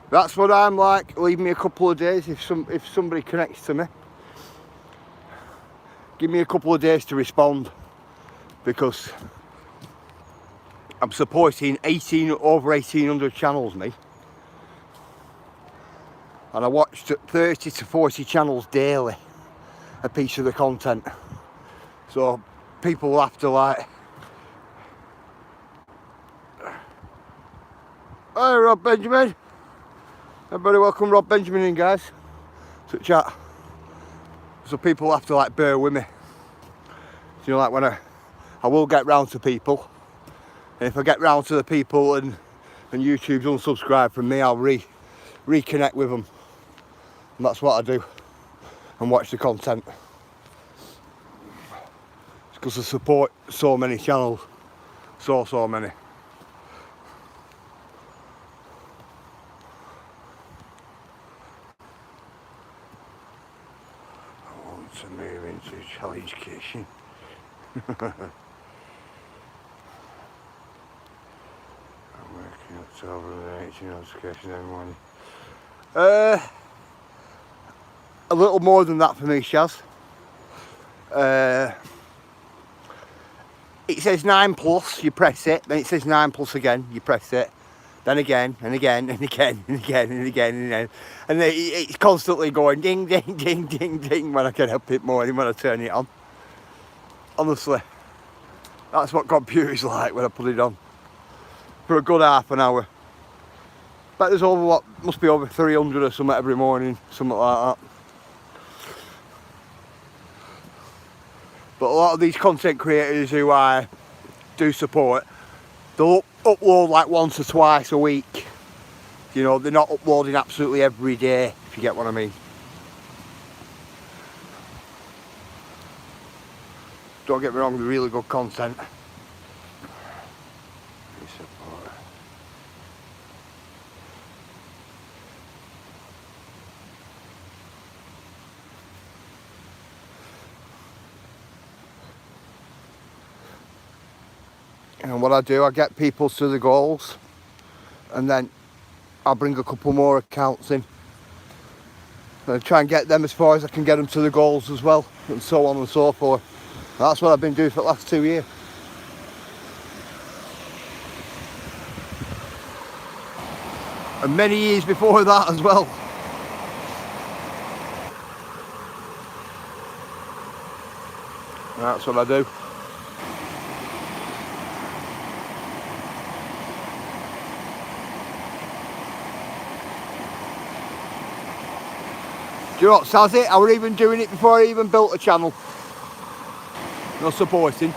That's what I'm like. Leave me a couple of days if somebody connects to me. Give me a couple of days to respond, because I'm supporting over 1,800 channels, me. And I watched 30 to 40 channels daily, a piece of the content. So people will have to like, hi Rob Benjamin. Everybody welcome Rob Benjamin in, guys, to chat. So people will have to like bear with me. You know, like when I will get round to people, and if I get round to the people and YouTube's unsubscribed from me, I'll reconnect with them. And that's what I do, and watch the content. It's because I support so many channels, so many. I want to move into Challenge Kitchen. I'm working October 18 notification every morning. A little more than that for me, Shaz. It says 9+, you press it, then it says 9+ again, you press it, then again, and again, and again, and again, and again, and again. And it's constantly going ding, ding, ding, ding, ding when I can help it more, when I turn it on. Honestly, that's what computer's like when I put it on. For a good half an hour. Bet there's over, must be over 300 or something every morning, something like that. But a lot of these content creators who I do support, they'll upload like once or twice a week. You know, they're not uploading absolutely every day, if you get what I mean. Don't get me wrong, they're really good content. And what I do, I get people to the goals, and then I'll bring a couple more accounts in and try and get them as far as I can get them to the goals as well, and so on and so forth. That's what I've been doing for the last 2 years. And many years before that as well. That's what I do. Do you know what, Sazzy? I were even doing it before I even built a channel. No supporting.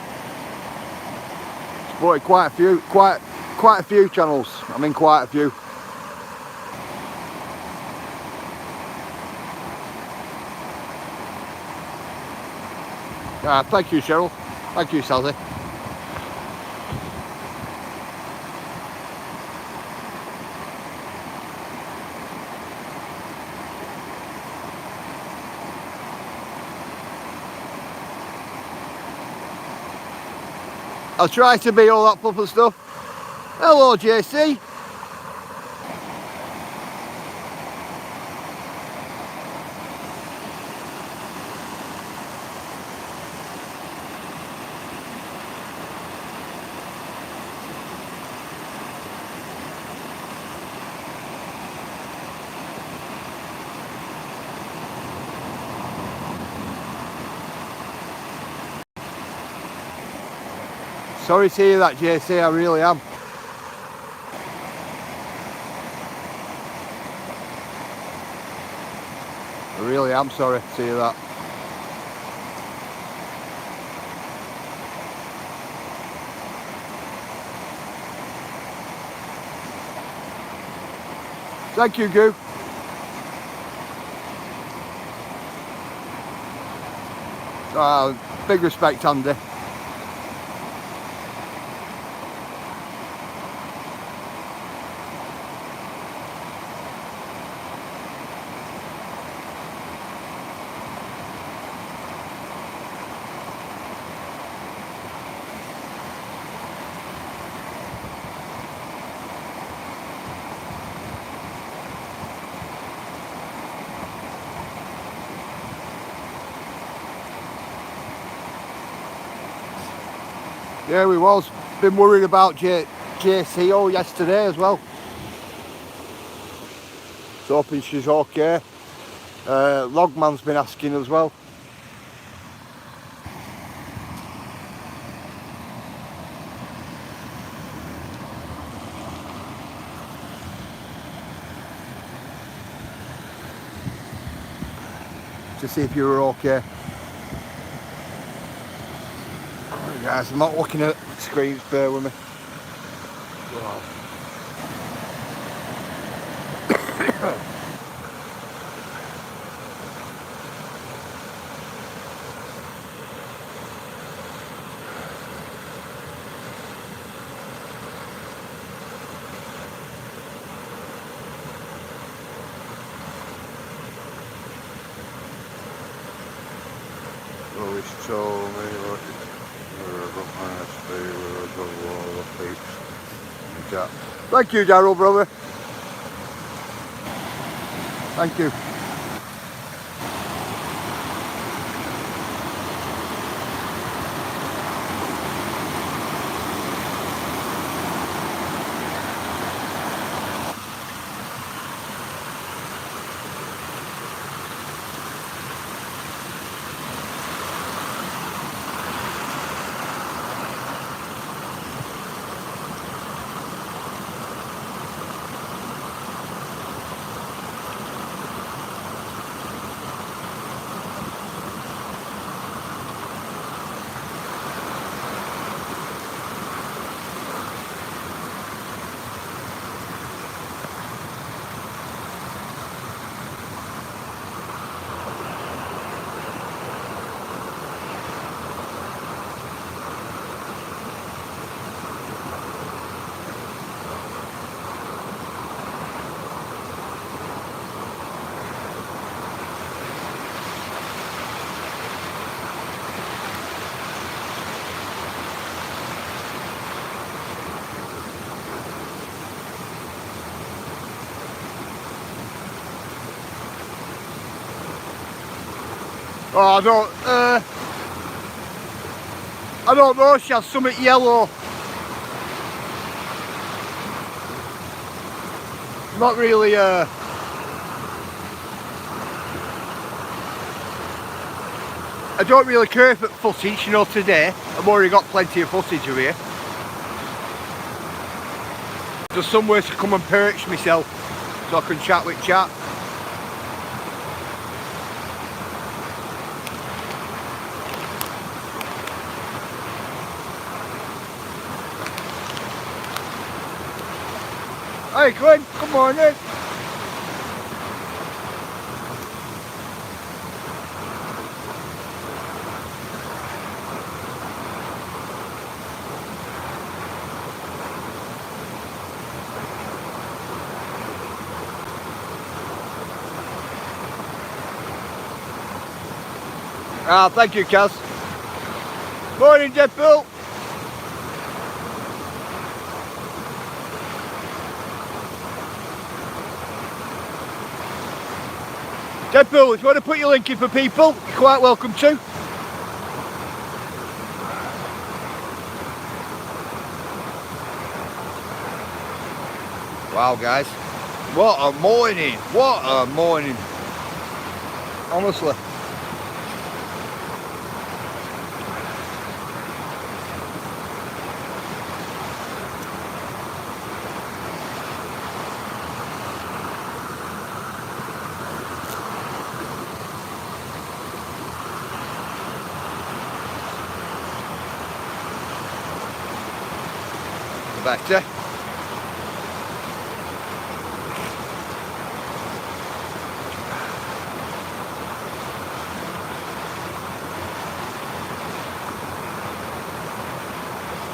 Supported quite a few channels. I mean, quite a few. Thank you, Cheryl. Thank you, Sazzy. I'll try to be all that fluff and stuff. Hello, JC. Sorry to hear that, JC, I really am. I really am sorry to hear that. Thank you, Goo. Big respect, Andy. Yeah, we was. Been worried about JCO yesterday as well. So hoping she's okay. Logman's been asking as well. To see if you were okay. Guys, I'm not looking at screens, bear with me. Wow. Always told me what thank you, Daryl, brother. Thank you. Oh, I don't know, she has something yellow. Not really, I don't really care for footage, you know, today. I've already got plenty of footage of here. Just somewhere to come and perch myself so I can chat with chat. Hey Glenn, good morning. Ah, thank you, Kaz. Morning, Deadpool. Deadpool, if you want to put your link in for people, you're quite welcome to. Wow, guys. What a morning. What a morning. Honestly. Better.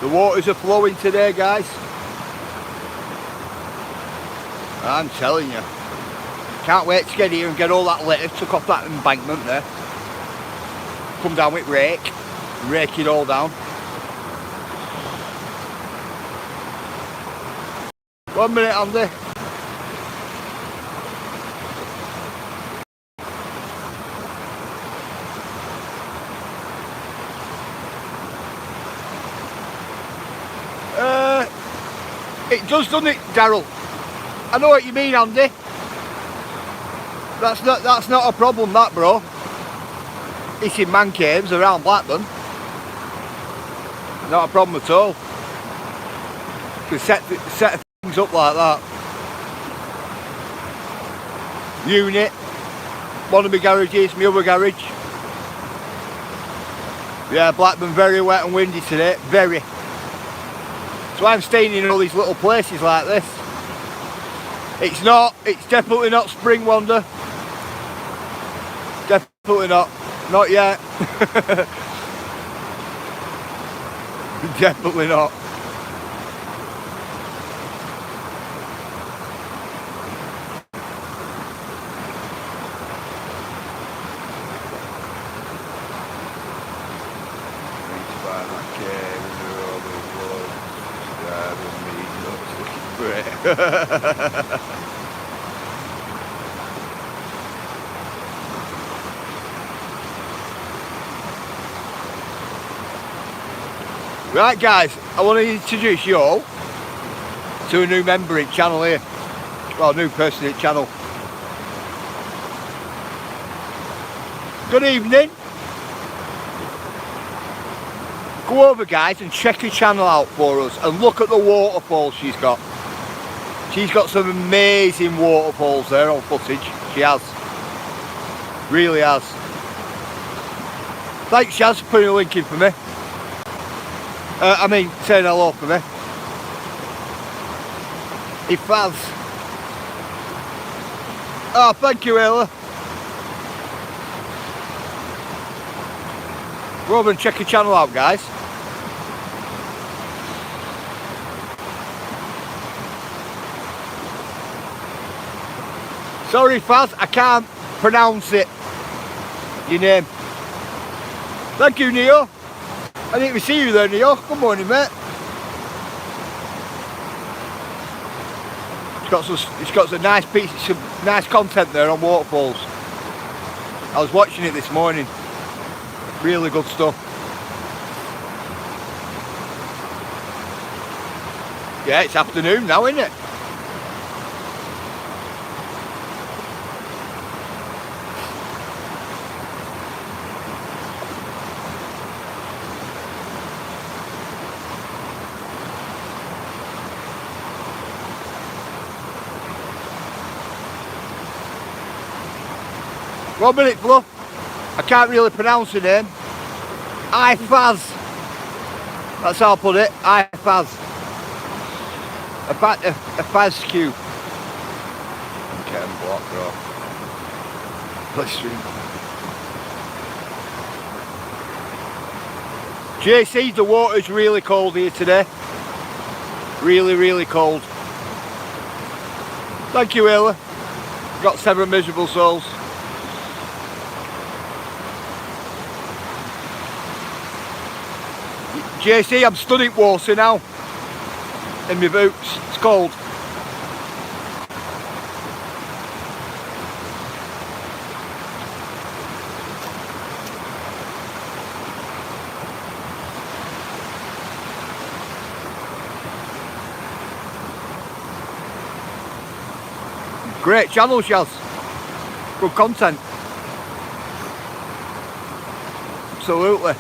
The waters are flowing today, guys. I'm telling you. Can't wait to get here and get all that litter took off that embankment there. Come down with rake it all down. 1 minute, Andy. It does, doesn't it, Daryl? I know what you mean, Andy. That's not a problem, that, bro. It's in man caves around Blackburn. Not a problem at all. You can set things up like that. Unit, one of my garages, my other garage. Yeah, Blackburn very wet and windy today, very. So I'm staying in all these little places like this. It's definitely not Spring Wander. Definitely not yet. Definitely not. Right guys, I want to introduce you all to a new member in channel here. Well, new person in channel. Good evening. Go over guys and check her channel out for us and look at the waterfalls she's got. She's got some amazing waterfalls there on footage. She has. Really has. Thanks Shaz for putting a link in for me. Saying hello for me. If has. Oh, thank you, Ayla. Go over and check your channel out, guys. Sorry, Faz, I can't pronounce it. Your name. Thank you, Neo. I didn't even see you there, Neo. Good morning, mate. It's got some nice pieces, some nice content there on waterfalls. I was watching it this morning. Really good stuff. Yeah, it's afternoon now, isn't it? One minute, Fluff. I can't really pronounce the name. Ifaz. That's how I put it. Ifaz. A Faz Q. Okay, I'm blocked, bro. Let's stream. JC, the water's really cold here today. Really, really cold. Thank you, Ayla. Got 7 miserable souls. JC, I'm stood in water now. In my boots. It's cold. Great channel, Shaz. Good content. Absolutely.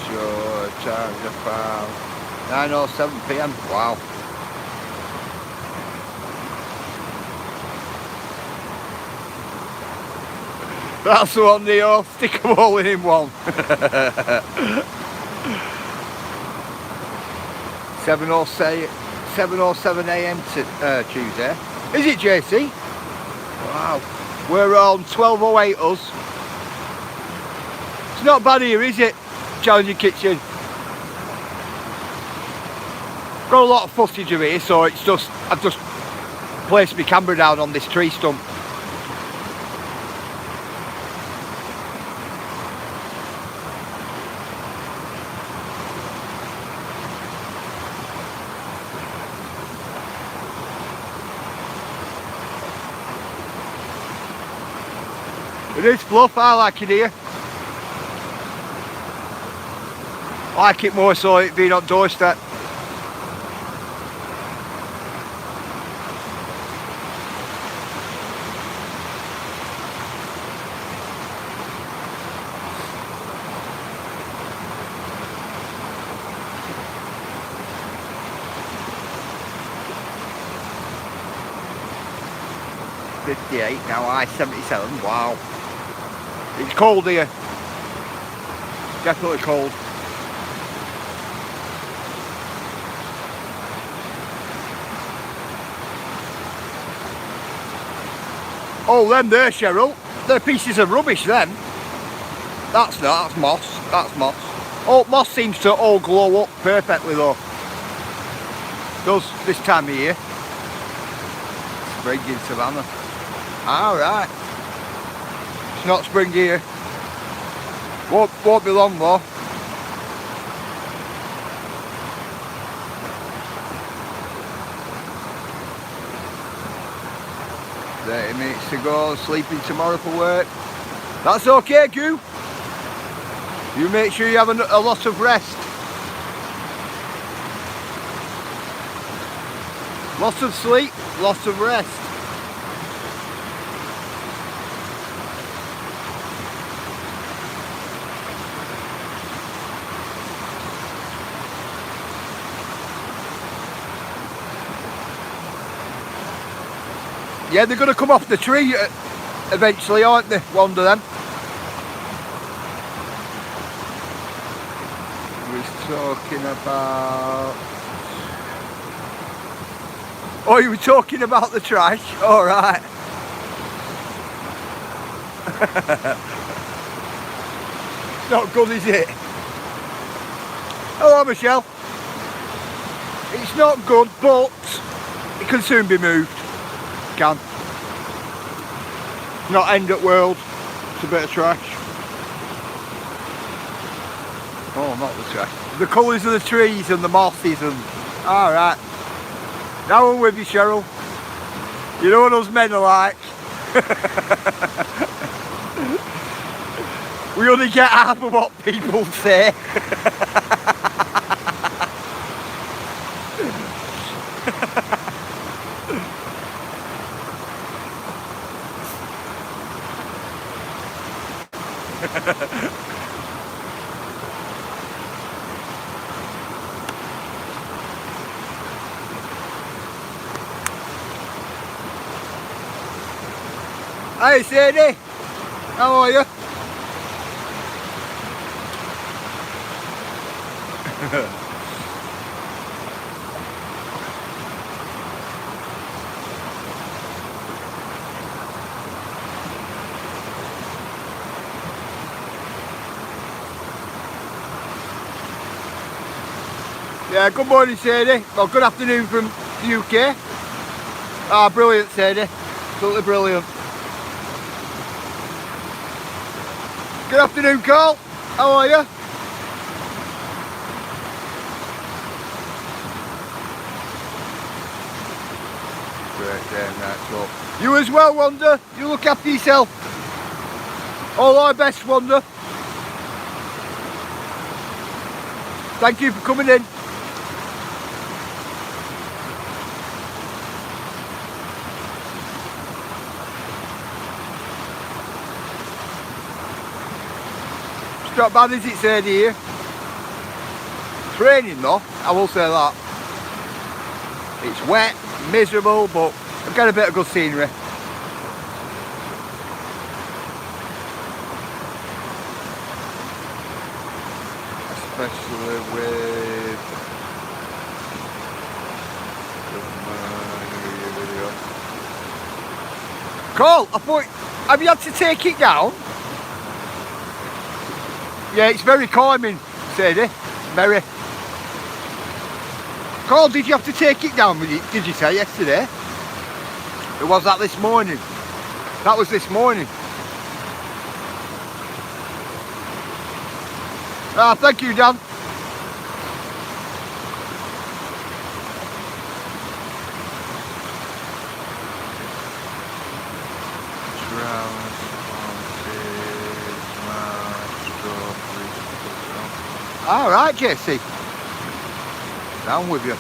Sure, charge about 9:07 PM. Wow. That's the one, Neo. Stick them all in one. 7:07 AM to Tuesday. Is it, JC? Wow. We're on 12:08 us. It's not bad here, is it? Challenging Kitchen. Got a lot of footage of it, so it's just, I've just placed my camera down on this tree stump. It is fluff, I like it here. I like it more so it being on doorstep. .58 now, I-77, wow. It's cold here. Definitely cold. Oh, them there, Cheryl. They're pieces of rubbish, them. That's not, that's moss. That's moss. Oh, moss seems to all glow up perfectly though. Does this time of year. Spring in Savannah. Alright. It's not spring here. Won't be long though. .30 to go, sleeping tomorrow for work. That's okay, Goo. You make sure you have a lot of rest. Lots of sleep, lots of rest. Yeah, they're going to come off the tree eventually, aren't they? One of them. We're talking about... Oh, you were talking about the trash? All right. Not good, is it? Hello, Michelle. It's not good, but it can soon be moved. Can. Not end at world. It's a bit of trash. Oh, not the trash. The colours of the trees and the mosses and... Alright. Now I'm with you, Cheryl. You know what us men are like. We only get half of what people say. Hey Sadie, how are you? Yeah, good morning Sadie. Well, good afternoon from the UK. Ah, brilliant Sadie, absolutely brilliant. Good afternoon, Carl. How are you? Great day, nice up. You as well, Wanda. You look after yourself. All our best, Wanda. Thank you for coming in. It's not bad, is it, Sadie, here? It's raining though, I will say that. It's wet, miserable, but I've got a bit of good scenery. Especially with... Cole, I thought, have you had to take it down? Yeah, it's very calming, Sadie. Very. Carl, did you have to take it down with you, did you say, yesterday? Or was that this morning? That was this morning. Ah, thank you, Dan. All right, Jesse. Down with you.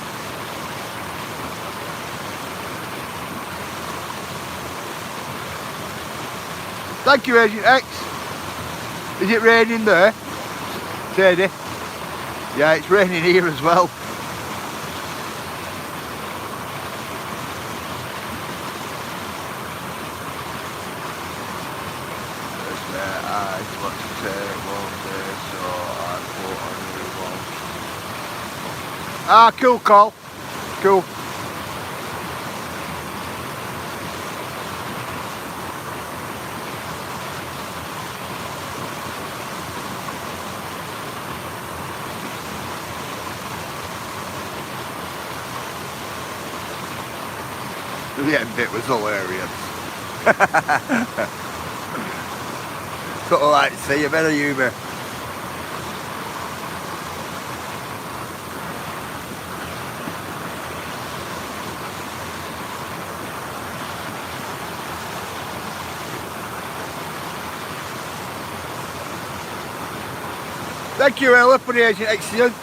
Thank you, Agent X. Is it raining there, Teddy? Yeah, it's raining here as well. Ah, cool, Carl. Cool. The end bit was hilarious. Sort of like to see a bit of humour. Thank you, Ella, for the Agent Excellent.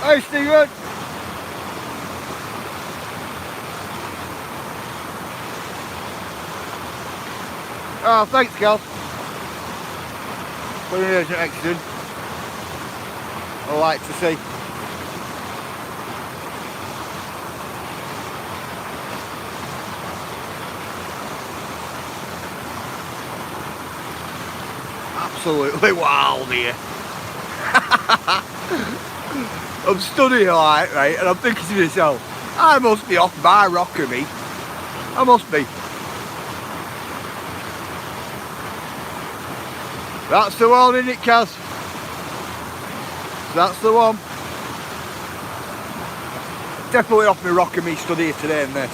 Hey, Stephen. Oh, thanks, Cal. For the Agent Excellent. I like to see. Absolutely wild here. I'm stood here like, right, and I'm thinking to myself, I must be off my rocker, me. I must be. That's the one, isn't it, Kaz? That's the one. Definitely off my rocker, me stood here today in this.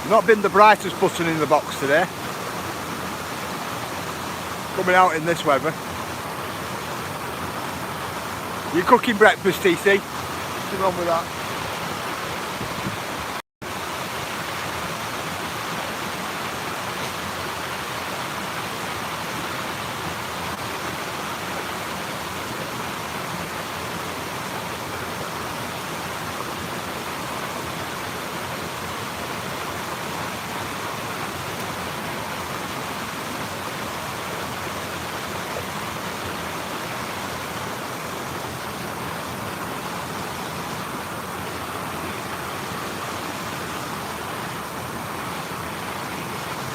Not been the brightest button in the box today. Coming out in this weather. You cooking breakfast, TC? What's wrong with that?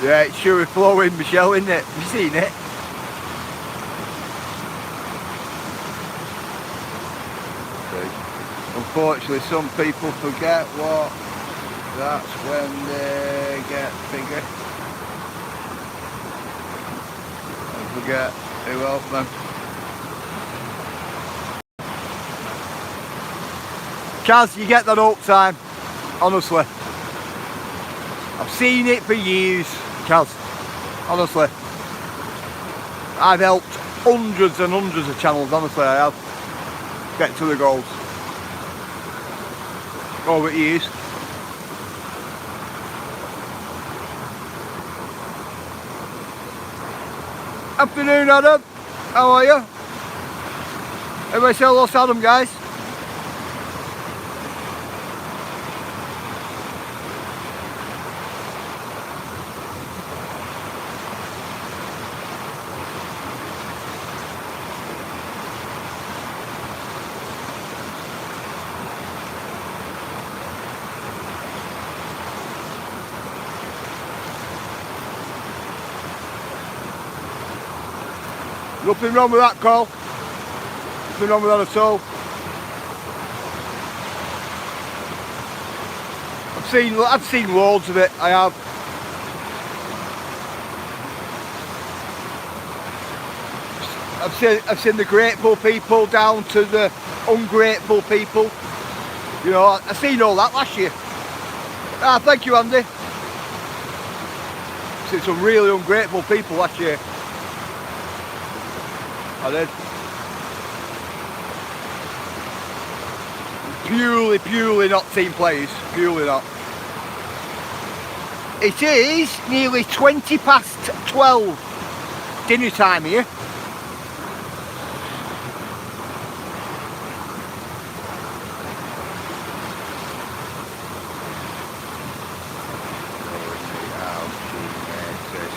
Yeah, it's sure flowing, Michelle, isn't it? Have you seen it? Unfortunately, some people forget what. That's when they get bigger. I forget who helped them. Kaz, you get that all the time, honestly. I've seen it for years, Kaz, honestly. I've helped hundreds and hundreds of channels, honestly I have, get to the goals. Over the years. Afternoon, Adam. How are you? Everybody say hello to Adam, guys. Nothing wrong with that, Carl. Nothing wrong with that at all. I've seen loads of it. I have. I've seen the grateful people down to the ungrateful people. You know, I've seen all that last year. Ah, thank you, Andy. I've seen some really ungrateful people last year. I did. Purely not team players. Purely not. It is nearly 20 past 12. Dinner time here.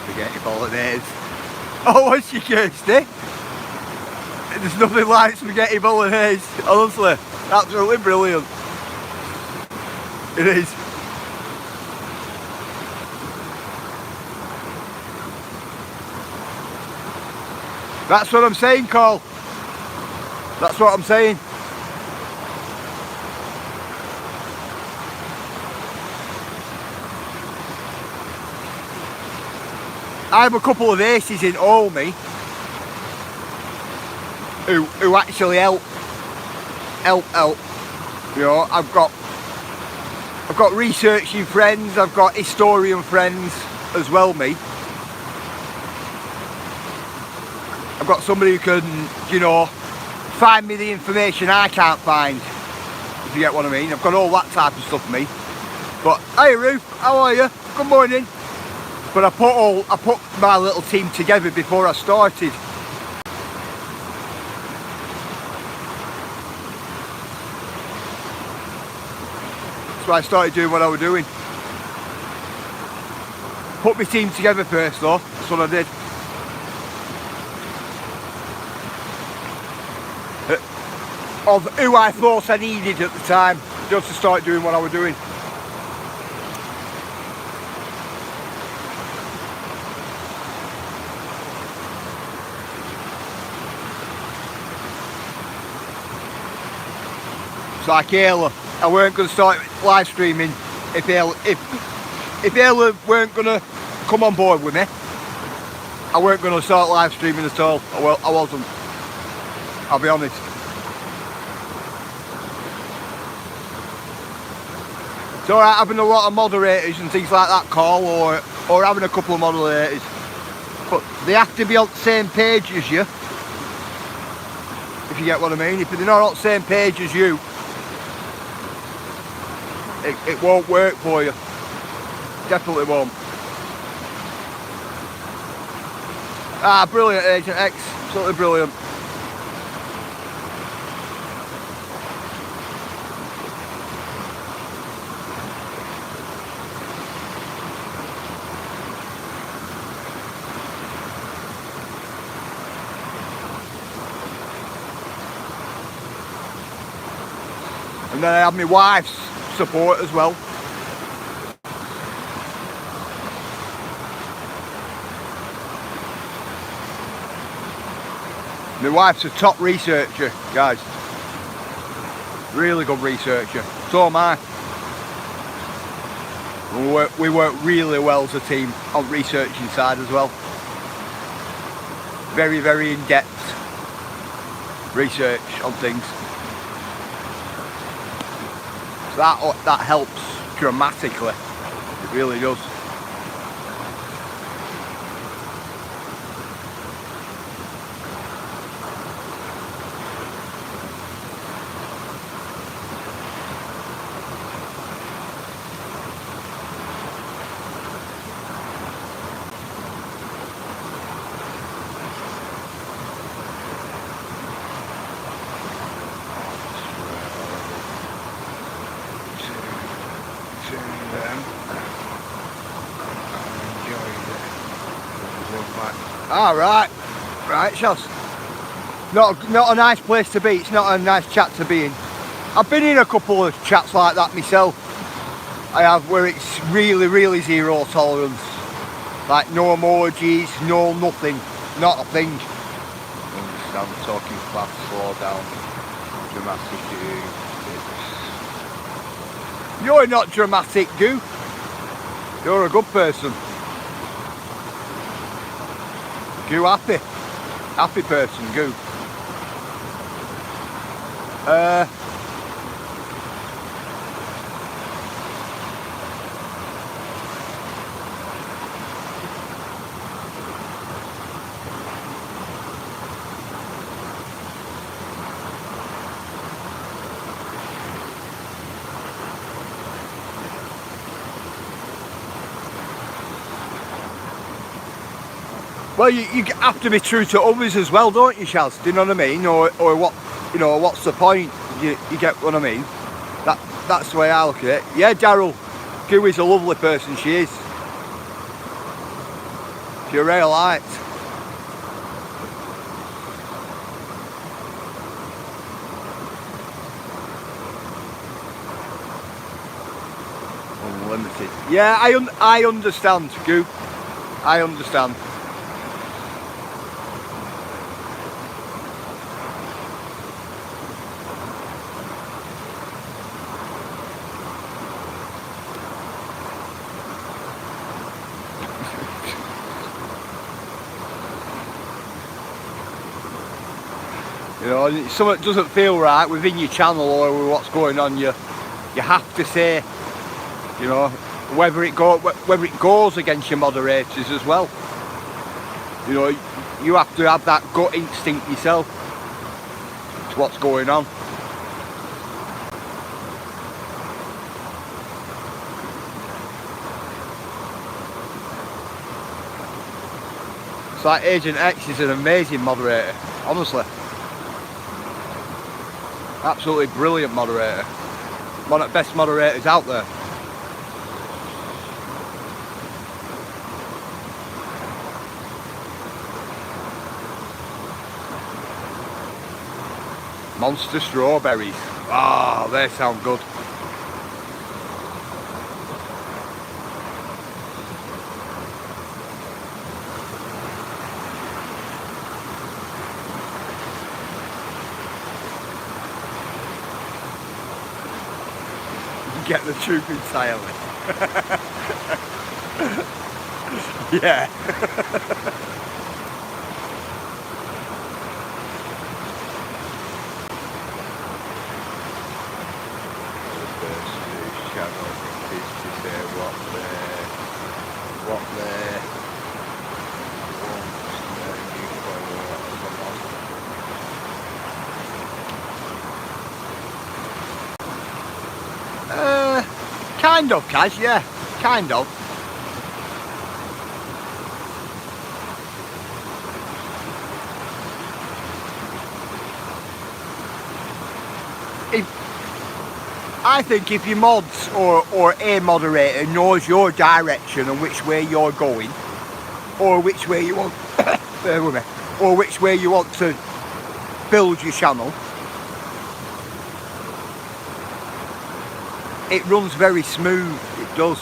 Spaghetti bolognese. Oh, what's your Kirsty? There's nothing like spaghetti bolognese. Honestly, absolutely brilliant. It is. That's what I'm saying, Carl. That's what I'm saying. I have a couple of aces in Olney who actually help. You know, I've got researching friends, I've got historian friends as well, me. I've got somebody who can, you know, find me the information I can't find, if you get what I mean. I've got all that type of stuff, me. But, hey Ruth, how are you? Good morning. But I put my little team together before I started. That's why I started doing what I was doing. Put my team together first though, that's what I did. Of who I thought I needed at the time, just to start doing what I was doing. It's like Ayla. I weren't going to start live streaming if Ayla weren't going to come on board with me. I weren't going to start live streaming at all. I wasn't. I'll be honest. It's alright having a lot of moderators and things like that, Carl, or having a couple of moderators. But they have to be on the same page as you. If you get what I mean. If they're not on the same page as you, it won't work for you. Definitely won't. Ah, brilliant, Agent X. Absolutely brilliant. And then I have my wife's support as well. My wife's a top researcher, guys. Really good researcher. So am I. We work really well as a team on researching side as well. Very, very in-depth research on things. So that helps dramatically. It really does. Right, Shaz. Not a nice place to be. It's not a nice chat to be in. I've been in a couple of chats like that myself. I have, where it's really, really zero tolerance. Like no emojis, no nothing, not a thing. understand. Talking fast, slow down, dramatic. You're not dramatic, Goo. You're a good person. Goo, happy person, Goo. Well, you have to be true to others as well, don't you, Shaz? Do you know what I mean? Or what? You know, what's the point? You get what I mean? That's the way I look at it. Yeah, Daryl, Goo is a lovely person. She is. She's a real light. Unlimited. Yeah, I understand, Goo. I understand. You know, if something doesn't feel right within your channel or with what's going on, you have to say, you know, whether it goes against your moderators as well. You know, you have to have that gut instinct yourself to what's going on. It's like Agent X is an amazing moderator, honestly. Absolutely brilliant moderator. One of the best moderators out there. Monster strawberries. Ah, they sound good. Get the troop entirely. Yeah. Kind of, Kaz, yeah, kind of. I think if your mods or a moderator knows your direction and which way you're going, or which way you want, bear with me, or which way you want to build your channel, it runs very smooth, it does.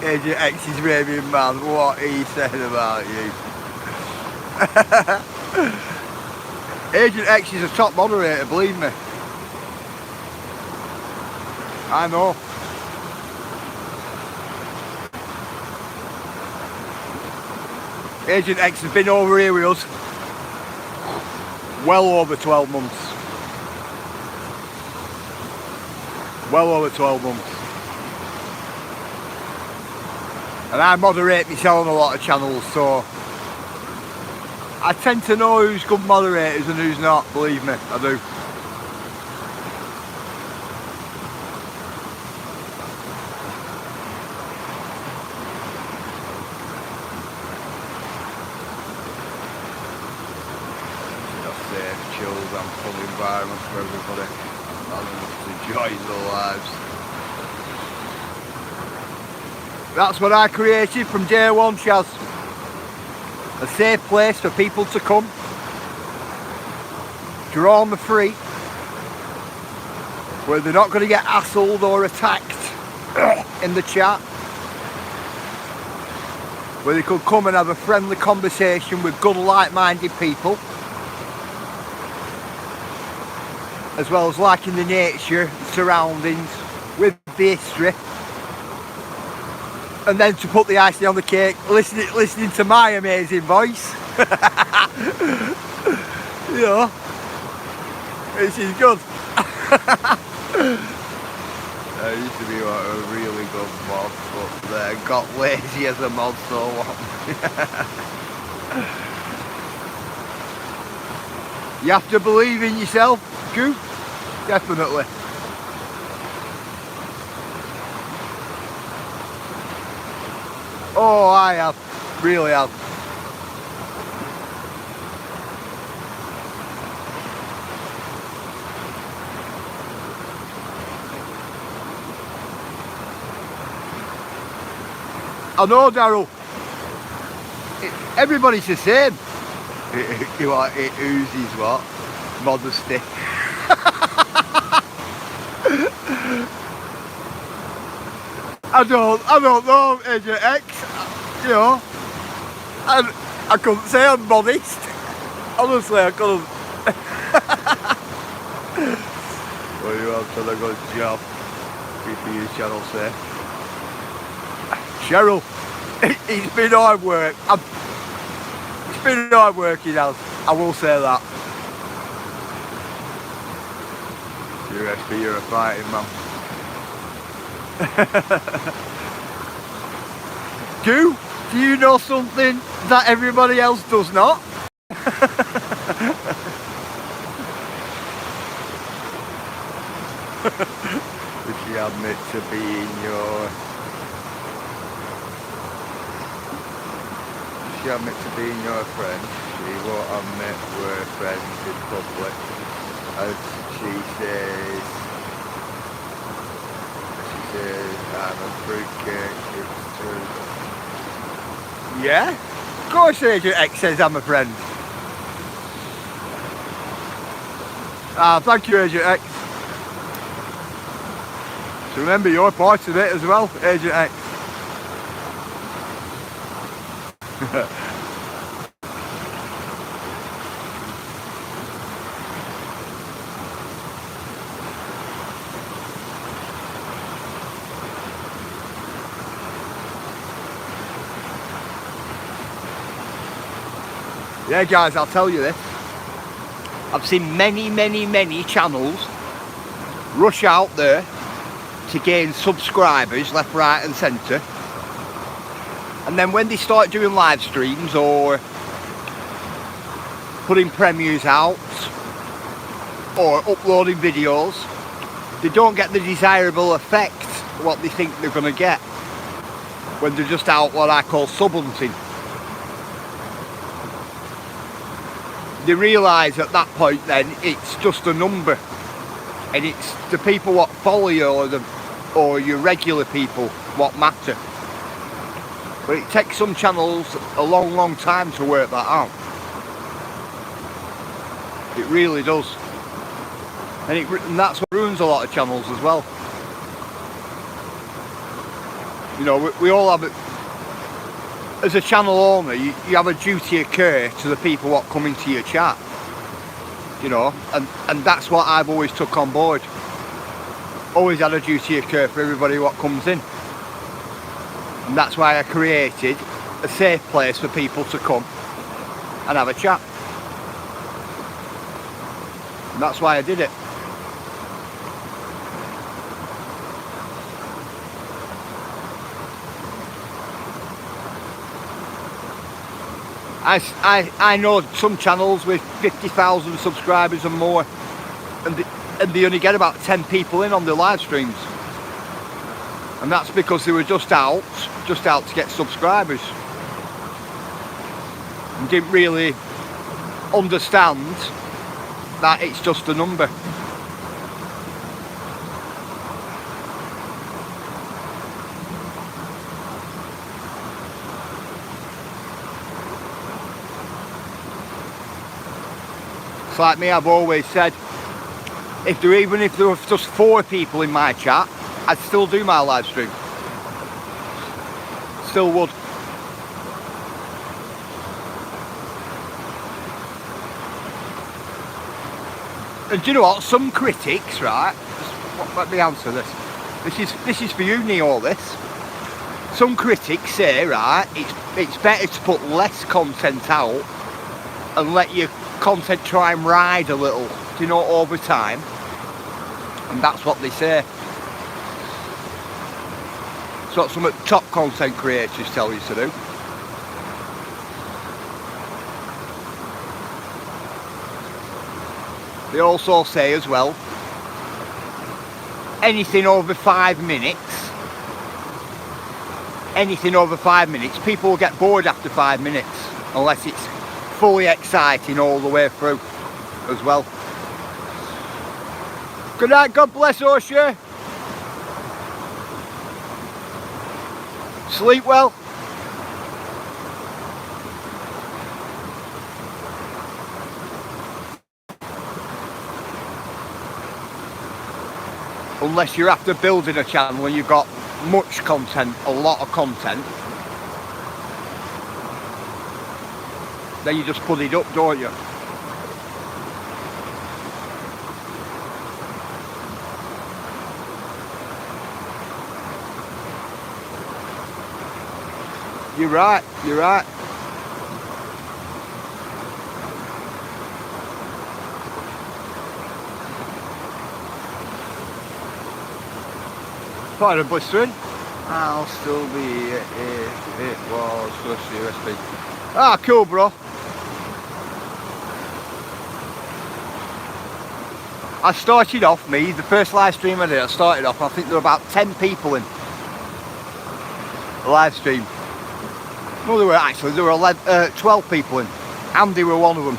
Agent X's raving man, what he said about you. Agent X is a top moderator, believe me. I know. Agent X has been over here with us well over 12 months. Well over 12 months. And I moderate myself on a lot of channels, so I tend to know who's good moderators and who's not, believe me, I do. Safe, chilled and fun environment for everybody. Animals enjoying their lives. That's what I created from day one, Shaz. A safe place for people to come. Draw them free. Where they're not going to get hassled or attacked in the chat. where they could come and have a friendly conversation with good like-minded people, as well as liking the nature, the surroundings, with the history, and then to put the icing on the cake, listening to my amazing voice. You know, which is good. I used to be a really good mod, but got lazy as a mod, so what? You have to believe in yourself, Drew. Definitely. Oh, I have. Really have. I know, Daryl. Everybody's the same. It oozes what? Modesty. I don't know, Agent X. You know, I couldn't say I'm modest. Honestly, I couldn't. Well, you have done a good job. Keeping your channel safe. Cheryl, it's been hard work. It's been hard work, it has. I will say that. You're a fighting man. Do you know something that everybody else does not? Would she admit to being your... She admit to being your friend. She won't admit we're friends in public. As she says, I'm a fruitcake. It's true. Yeah? Of course Agent X says I'm a friend. Thank you, Agent X. So remember, you're part of it as well, Agent X. Yeah, guys, I'll tell you this. I've seen many channels rush out there to gain subscribers left, right and centre. And then when they start doing live streams or putting premieres out or uploading videos, they don't get the desirable effect what they think they're going to get when they're just out what I call sub hunting. They realise at that point then it's just a number, and it's the people what follow you or your regular people what matter. But it takes some channels a long time to work that out. It really does. And that's what ruins a lot of channels as well. You know, we all have it. As a channel owner, you have a duty of care to the people what come into your chat. You know, and that's what I've always took on board. Always had a duty of care for everybody what comes in. And that's why I created a safe place for people to come and have a chat. And that's why I did it. I know some channels with 50,000 subscribers and more, and they only get about 10 people in on their live streams. And that's because they were just out to get subscribers. And didn't really understand that it's just a number. It's like me, I've always said, even if there were just 4 people in my chat, I'd still do my live stream. Still would. And do you know what? Some critics, right? Let me answer this. This is for you, Neil. This. Some critics say, right, it's better to put less content out and let your content try and ride a little, you know, over time. And that's what they say. It's what some top content creators tell you to do. They also say as well, anything over 5 minutes, people will get bored after 5 minutes, unless it's fully exciting all the way through as well. Good night, God bless O'Shea. Sleep well. Unless you're after building a channel and you've got much content, a lot of content, then you just put it up, don't you? You're right, you're right. Pardon, blistering. I'll still be here if it was just USB. Ah, cool, bro. I started off, the first live stream I did, I think there were about 10 people in the live stream. No, there were 12 people in. Andy were one of them.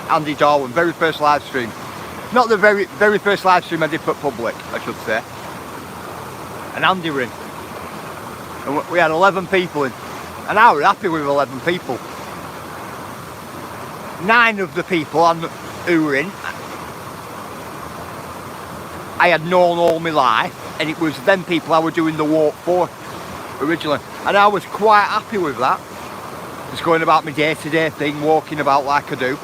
Andy Darwin, very first live stream. Not the very first live stream I did put public, I should say. And Andy were in. And we had 11 people in. And I was happy with 11 people. 9 of the people who were in, I had known all my life, and it was them people I were doing the walk for originally. And I was quite happy with that. Just going about my day-to-day thing, walking about like I do.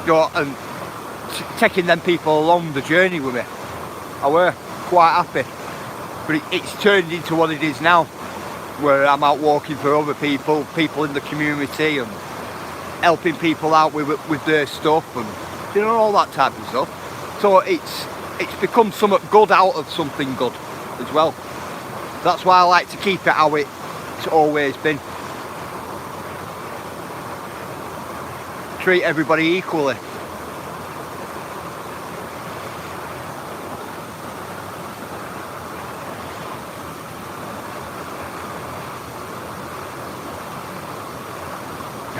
You know, and taking them people along the journey with me. I were quite happy. But it's turned into what it is now, where I'm out walking for other people in the community, and helping people out with their stuff, and you know, all that type of stuff. So it's become something good out of something good as well. That's why I like to keep it how it's always been. Treat everybody equally.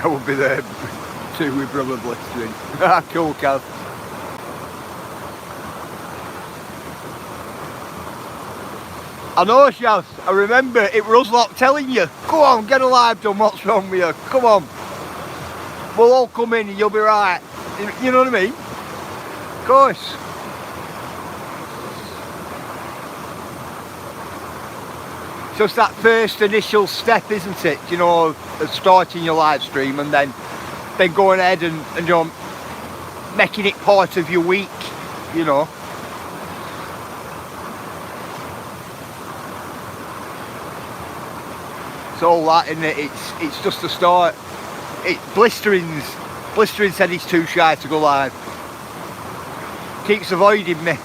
I will be there too with brother blistering. Cool, Cav. I know, Shaz. I remember it was Ruslock telling you, go on, get a live done, what's wrong with you? Come on. We'll all come in and you'll be right. You know what I mean? Of course. Just that first initial step, isn't it? You know, of starting your live stream and then going ahead and you know, making it part of your week, you know. It's all that, isn't it? It's just a start. Blistering said he's too shy to go live. Keeps avoiding me.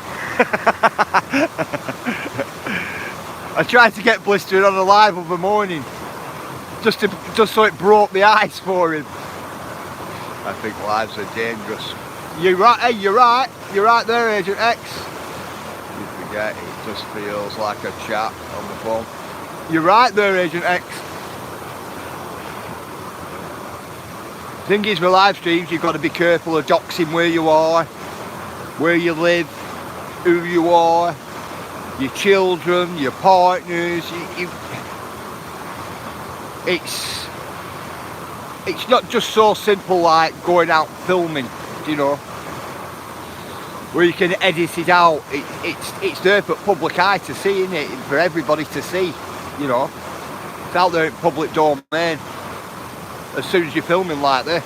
I tried to get Blistering on a live of the morning, just so it broke the ice for him. I think lives are dangerous. You're right, hey, you're right there, Agent X. You forget, it just feels like a chat on the phone. You're right there, Agent X. Thing is, with live streams, you've got to be careful of doxing where you are, where you live, who you are, your children, your partners. It's not just so simple like going out filming, you know, where you can edit it out. It's there for public eye to see, isn't it? For everybody to see, you know. It's out there in public domain as soon as you're filming like this.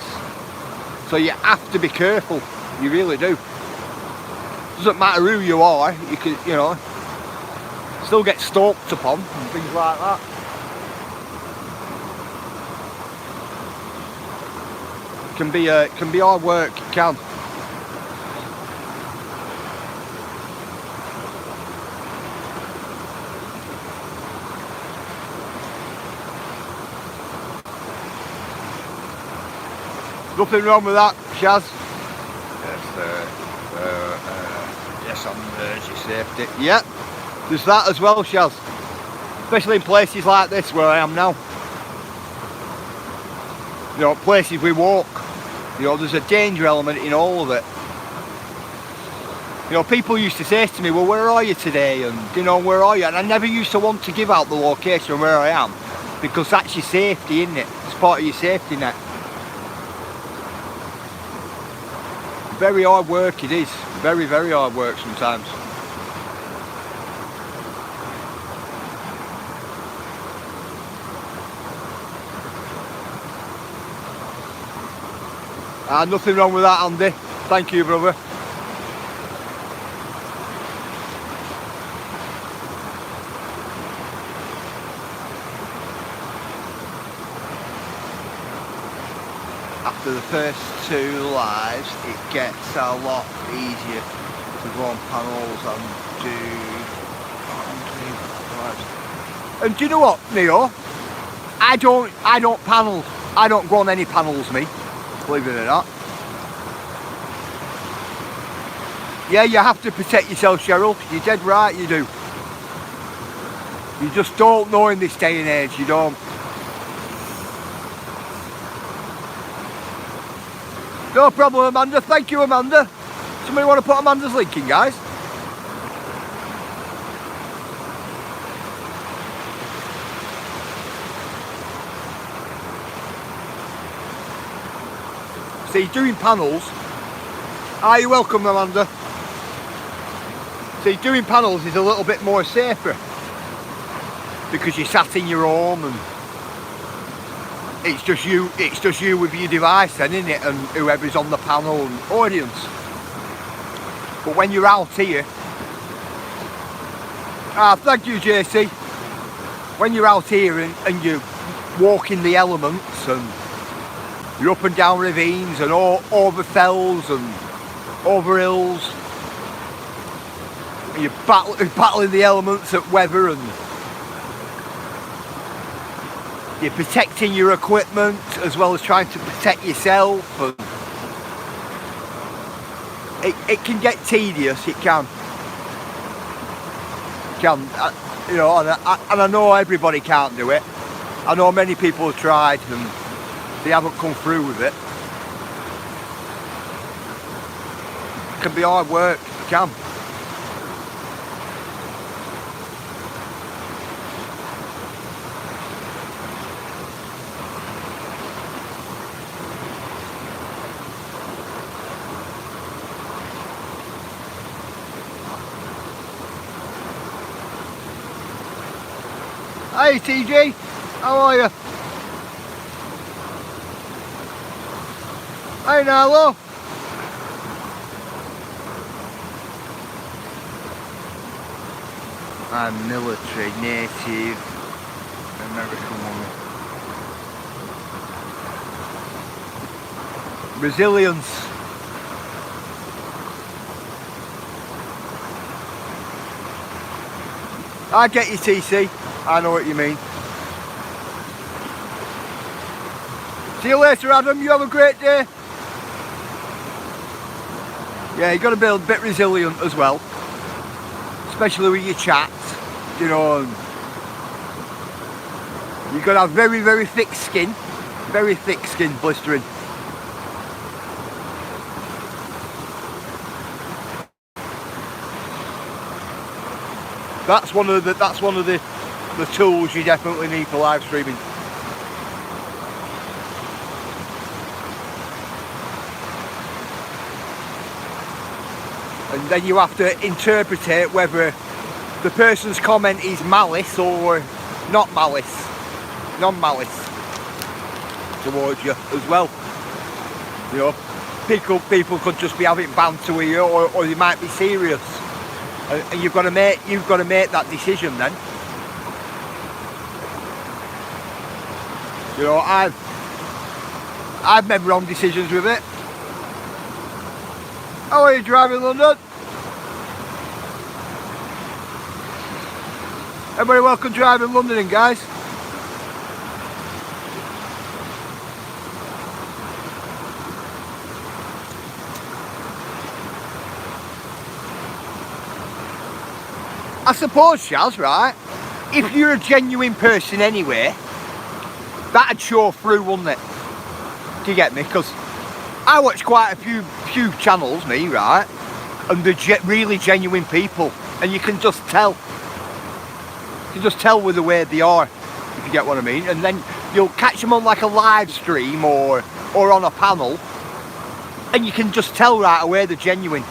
So you have to be careful. You really do. Doesn't matter who you are, you can, you know, still get stalked upon and things like that. Can be hard work, it can. Nothing wrong with that, Shaz. Yes, on emergency safety. Yeah, there's that as well, Shaz. Especially in places like this where I am now. You know, places we walk. You know, there's a danger element in all of it. You know, people used to say to me, well, where are you today? And, you know, where are you? And I never used to want to give out the location where I am, because that's your safety, isn't it? It's part of your safety net. Very hard work it is. Very, very hard work sometimes. Nothing wrong with that, Andy. Thank you, brother. After the first 2 lives, it gets a lot easier to go on panels and do lives. And do you know what, Neo? I don't panel. I don't go on any panels, me. Believe it or not. Yeah, you have to protect yourself, Cheryl. You're dead right, you do. You just don't know in this day and age, you don't. No problem, Amanda. Thank you, Amanda. Somebody want to put Amanda's link in, guys? See, doing panels. Are you welcome, Amanda? See, doing panels is a little bit more safer because you're sat in your home and it's just you with your device then, isn't it? And whoever's on the panel and audience. But when you're out here, thank you, JC. When you're out here and you walk in the elements and you're up and down ravines and over fells and over hills, and you're battling the elements at weather, and you're protecting your equipment as well as trying to protect yourself, and it can get tedious. It can. You know, and I know everybody can't do it. I know many people have tried and they haven't come through with it. It can be hard work, it can. Hey TG, how are you? Hey Nalo. I'm military, native, American woman. Resilience. I get you, TC. I know what you mean. See you later, Adam. You have a great day. Yeah, you got to be a bit resilient as well, especially with your chat. You know, you got to have very, very thick skin, blistering. That's one of the tools you definitely need for live streaming. And then you have to interpret whether the person's comment is malice or not malice, non-malice towards you as well. You know, people could just be having banter with you, or they might be serious, and you've got to make that decision then. You know, I've made wrong decisions with it. How are you driving London? Everybody welcome driving London in, guys. I suppose, Shaz, right, if you're a genuine person anyway, that'd show through, wouldn't it? Do you get me? Because I watch quite a few channels, me, right, and they're really genuine people, and you can just tell. You can just tell with the way they are, if you get what I mean. And then you'll catch them on like a live stream or on a panel, and you can just tell right away they're genuine.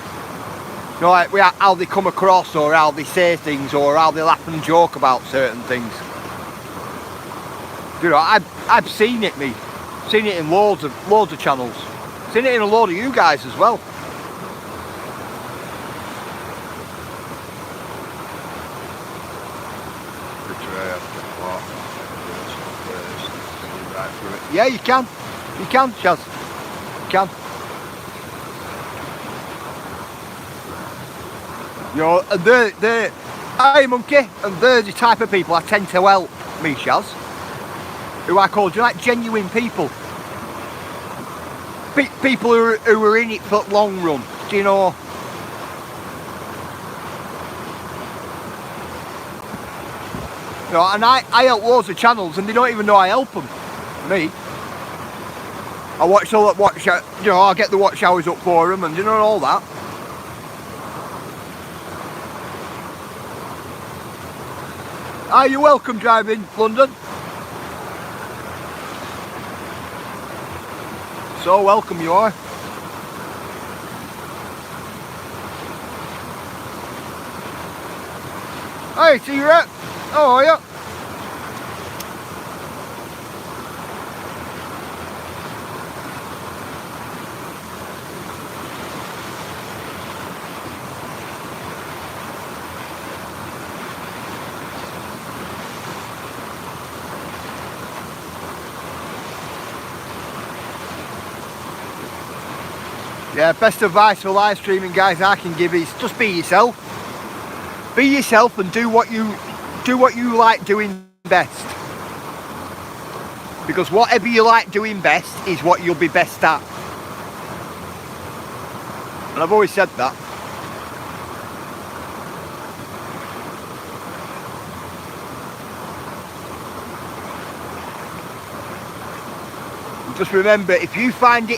You know, like how they come across, or how they say things, or how they laugh and joke about certain things. You know, I've seen it, me. Seen it in loads of channels. Seen it in a load of you guys as well. Yeah, you can. You can, Chaz. You can. You know, and they're hey monkey, and they're the type of people I tend to help, me, Chaz. Who I call, do you like genuine people? People who are in it for the long run, do you know? You know, and I help loads of channels and they don't even know I help them. Me. I watch all that you know, I get the watch hours up for them and you know all that. Are you welcome driving London? So welcome you are. Hey T-Rex, how are you? Yeah, best advice for live streaming, guys, I can give is just be yourself. Be yourself and do what you like doing best. Because whatever you like doing best is what you'll be best at. And I've always said that. Just remember, if you find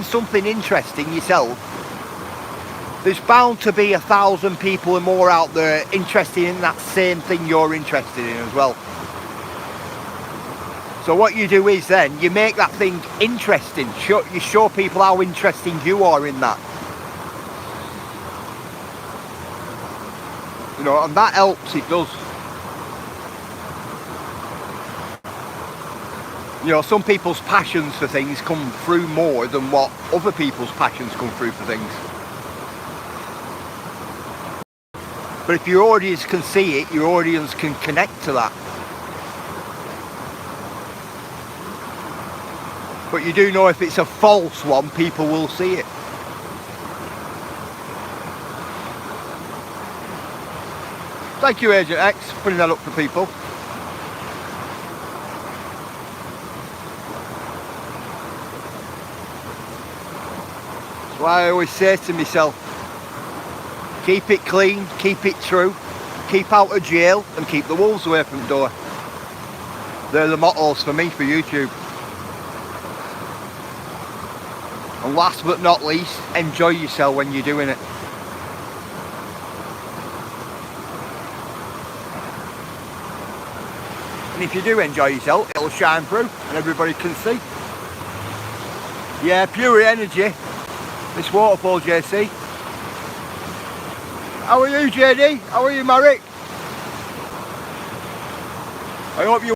something interesting yourself, there's bound to be 1,000 people or more out there interested in that same thing you're interested in as well. So what you do is then you make that thing interesting. You show people how interesting you are in that. You know, and that helps. It does. You know, some people's passions for things come through more than what other people's passions come through for things. But if your audience can see it, your audience can connect to that. But you do know if it's a false one, people will see it. Thank you, Agent X, for putting that up for people. That's why I always say to myself, keep it clean, keep it true, keep out of jail and keep the wolves away from the door. They're the mottos for me for YouTube. And last but not least, enjoy yourself when you're doing it. And if you do enjoy yourself, it'll shine through and everybody can see. Yeah, pure energy. This waterfall, JC. How are you, JD? How are you, Marek? I hope you...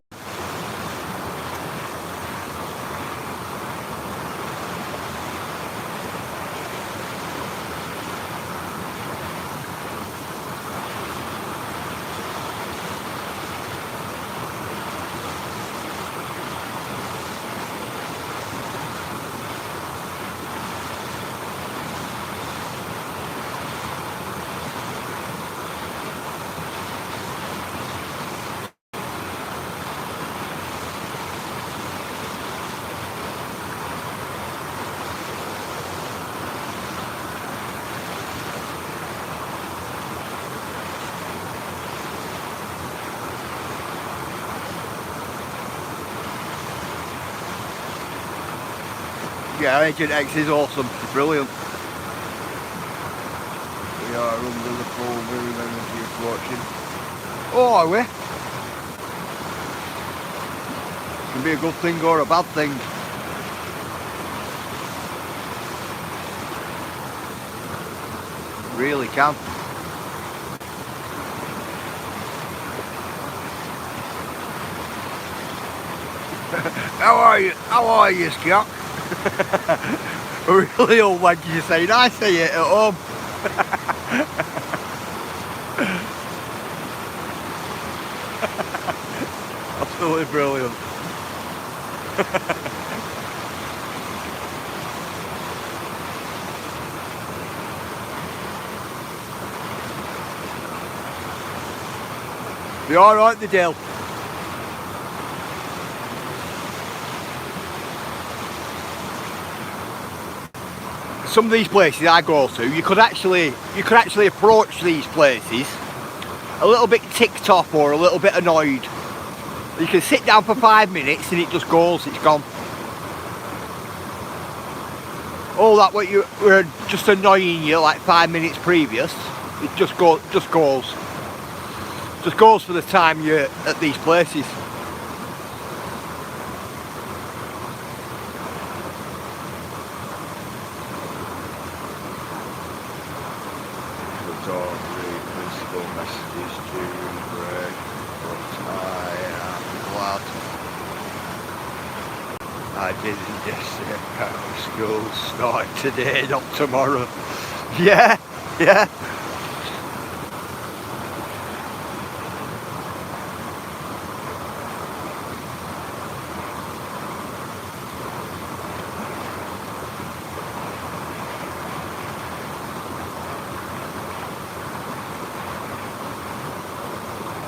Yeah, Agent X is awesome. Brilliant. We are under the full moon energy approaching. Oh, are we? It can be a good thing or a bad thing. Really can. How are you, Scott? A really old wanky saying, I say it at home. Absolutely brilliant. Be alright, the deal. Some of these places I go to, you could actually approach these places a little bit ticked off or a little bit annoyed. You can sit down for 5 minutes and it just goes, it's gone. All that what you were just annoying you like 5 minutes previous, it just goes for the time you're at these places. I didn't just say school start today, not tomorrow. Yeah.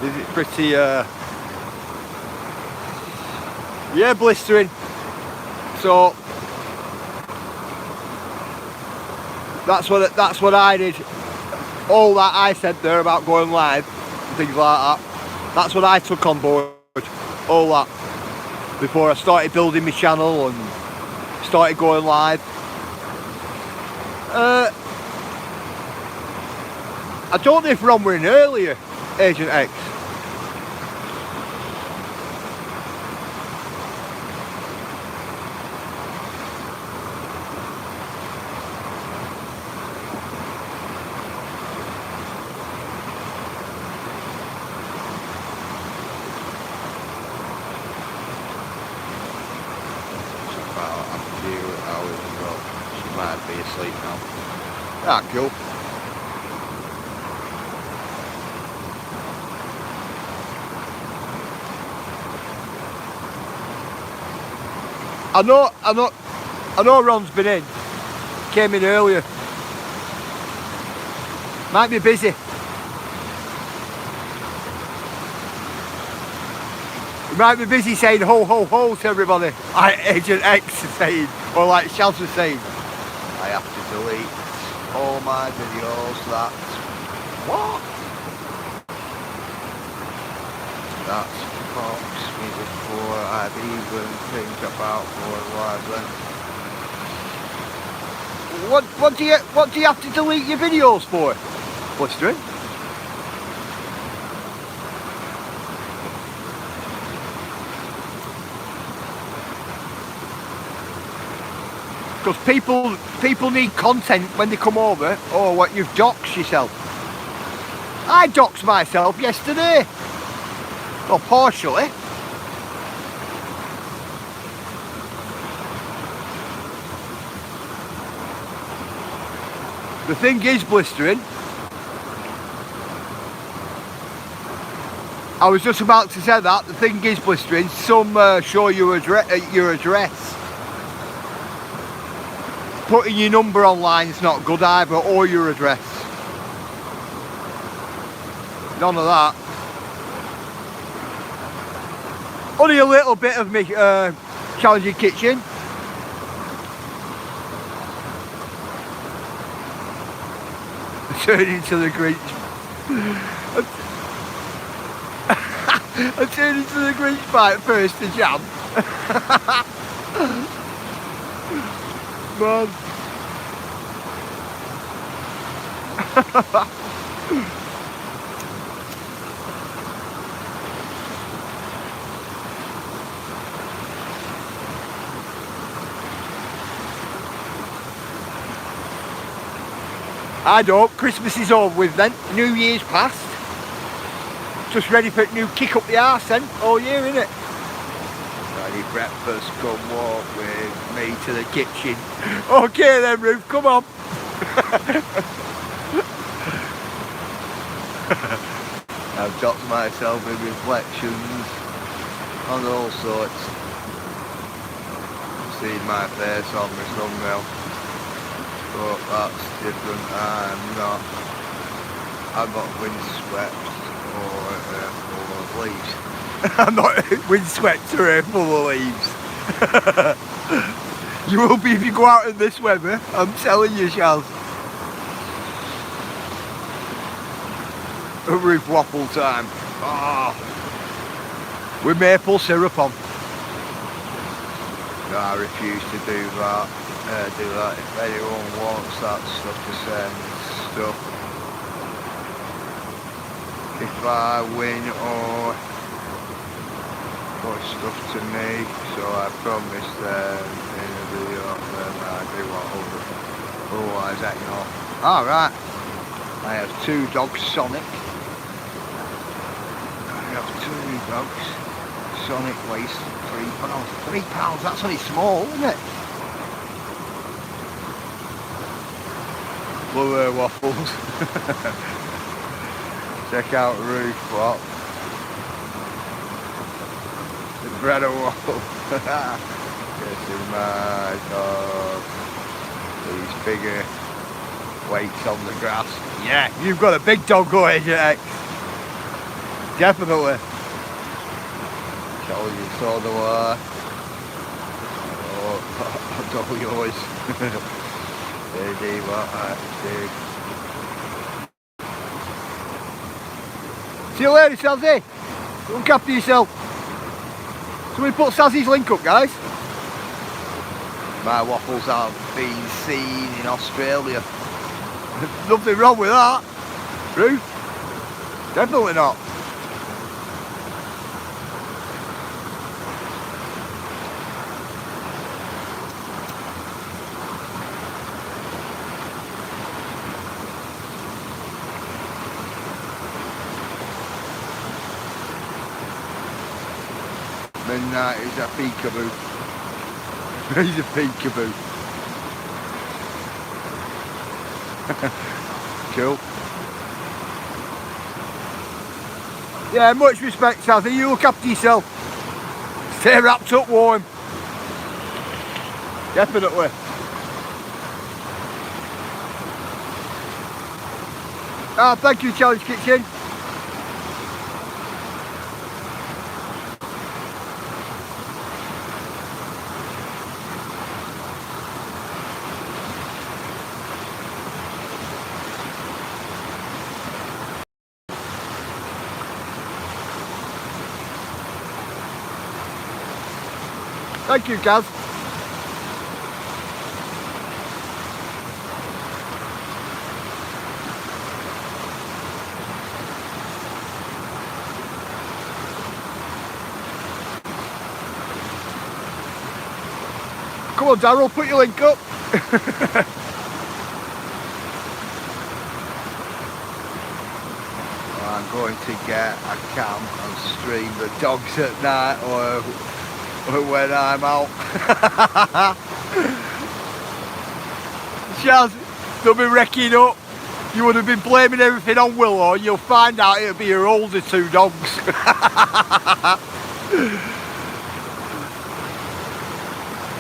Is it pretty yeah, blistering. So that's what I did. All that I said there about going live, things like that, that's what I took on board. All that before I started building my channel and started going live. I don't know if Ron were in earlier, Agent X. Be asleep now. Ah, cool. I know Ron's been in. Came in earlier. Might be busy. He might be busy saying ho ho ho to everybody. Like Agent X is saying, or like Shaz was saying. I have to delete all my videos that what? That's fucks me before I'd even think about going live then. What do you have to delete your videos for? Blistering? Because people need content when they come over. Oh, what, you've doxed yourself. I doxed myself yesterday. Well, partially. The thing is, Blistering, I was just about to say that. The thing is, Blistering, some show your address. Putting your number online is not good either, or your address. None of that. Only a little bit of me challenging kitchen. Turn into the Grinch. I turned into the Grinch bite first to jam. Man. I don't. Christmas is over with then. New Year's past. Just ready for a new kick up the arse then. All year, innit? Ready breakfast, come walk with me to the kitchen. Okay then, Ruth, come on. I've got myself with reflections on all sorts. Seen my face on my thumbnail. But that's different. I'm not windswept or full of leaves. I'm not windswept or full of leaves. You will be if you go out in this weather. I'm telling you, Charles. A roof waffle time. Oh, with maple syrup on. No, I refuse to do that. If anyone wants that stuff to send stuff, if I win or put stuff to me, so I promise them in a video then I do what otherwise I know. Alright, I have 2 dogs, Sonic. I have 2 dogs. Sonic weighs £3. £3, that's only small, isn't it? Blue waffles. Check out Roof Flop. The bread and waffle. Kissing my dog. These bigger weights on the grass. Yeah, you've got a big dog going, X. Definitely. Tell you so do I. Oh, double yours. What I did. See you later, Sazzy. Look after yourself. Somebody put Sazzy's link up, guys. My waffles have been seen in Australia. Nothing wrong with that. Ruth? Definitely not. Midnight is a peekaboo. He's a peekaboo. Cool. Yeah, much respect, Sazzy. You look after yourself. Stay wrapped up warm. Definitely. Thank you, Challenge Kitchen. Thank you, Gaz. Come on, Darryl, put your link up. I'm going to get a cam and stream the dogs at night or when I'm out. Chaz, they'll be wrecking up. You would have been blaming everything on Willow, and you'll find out it'll be your older 2 dogs.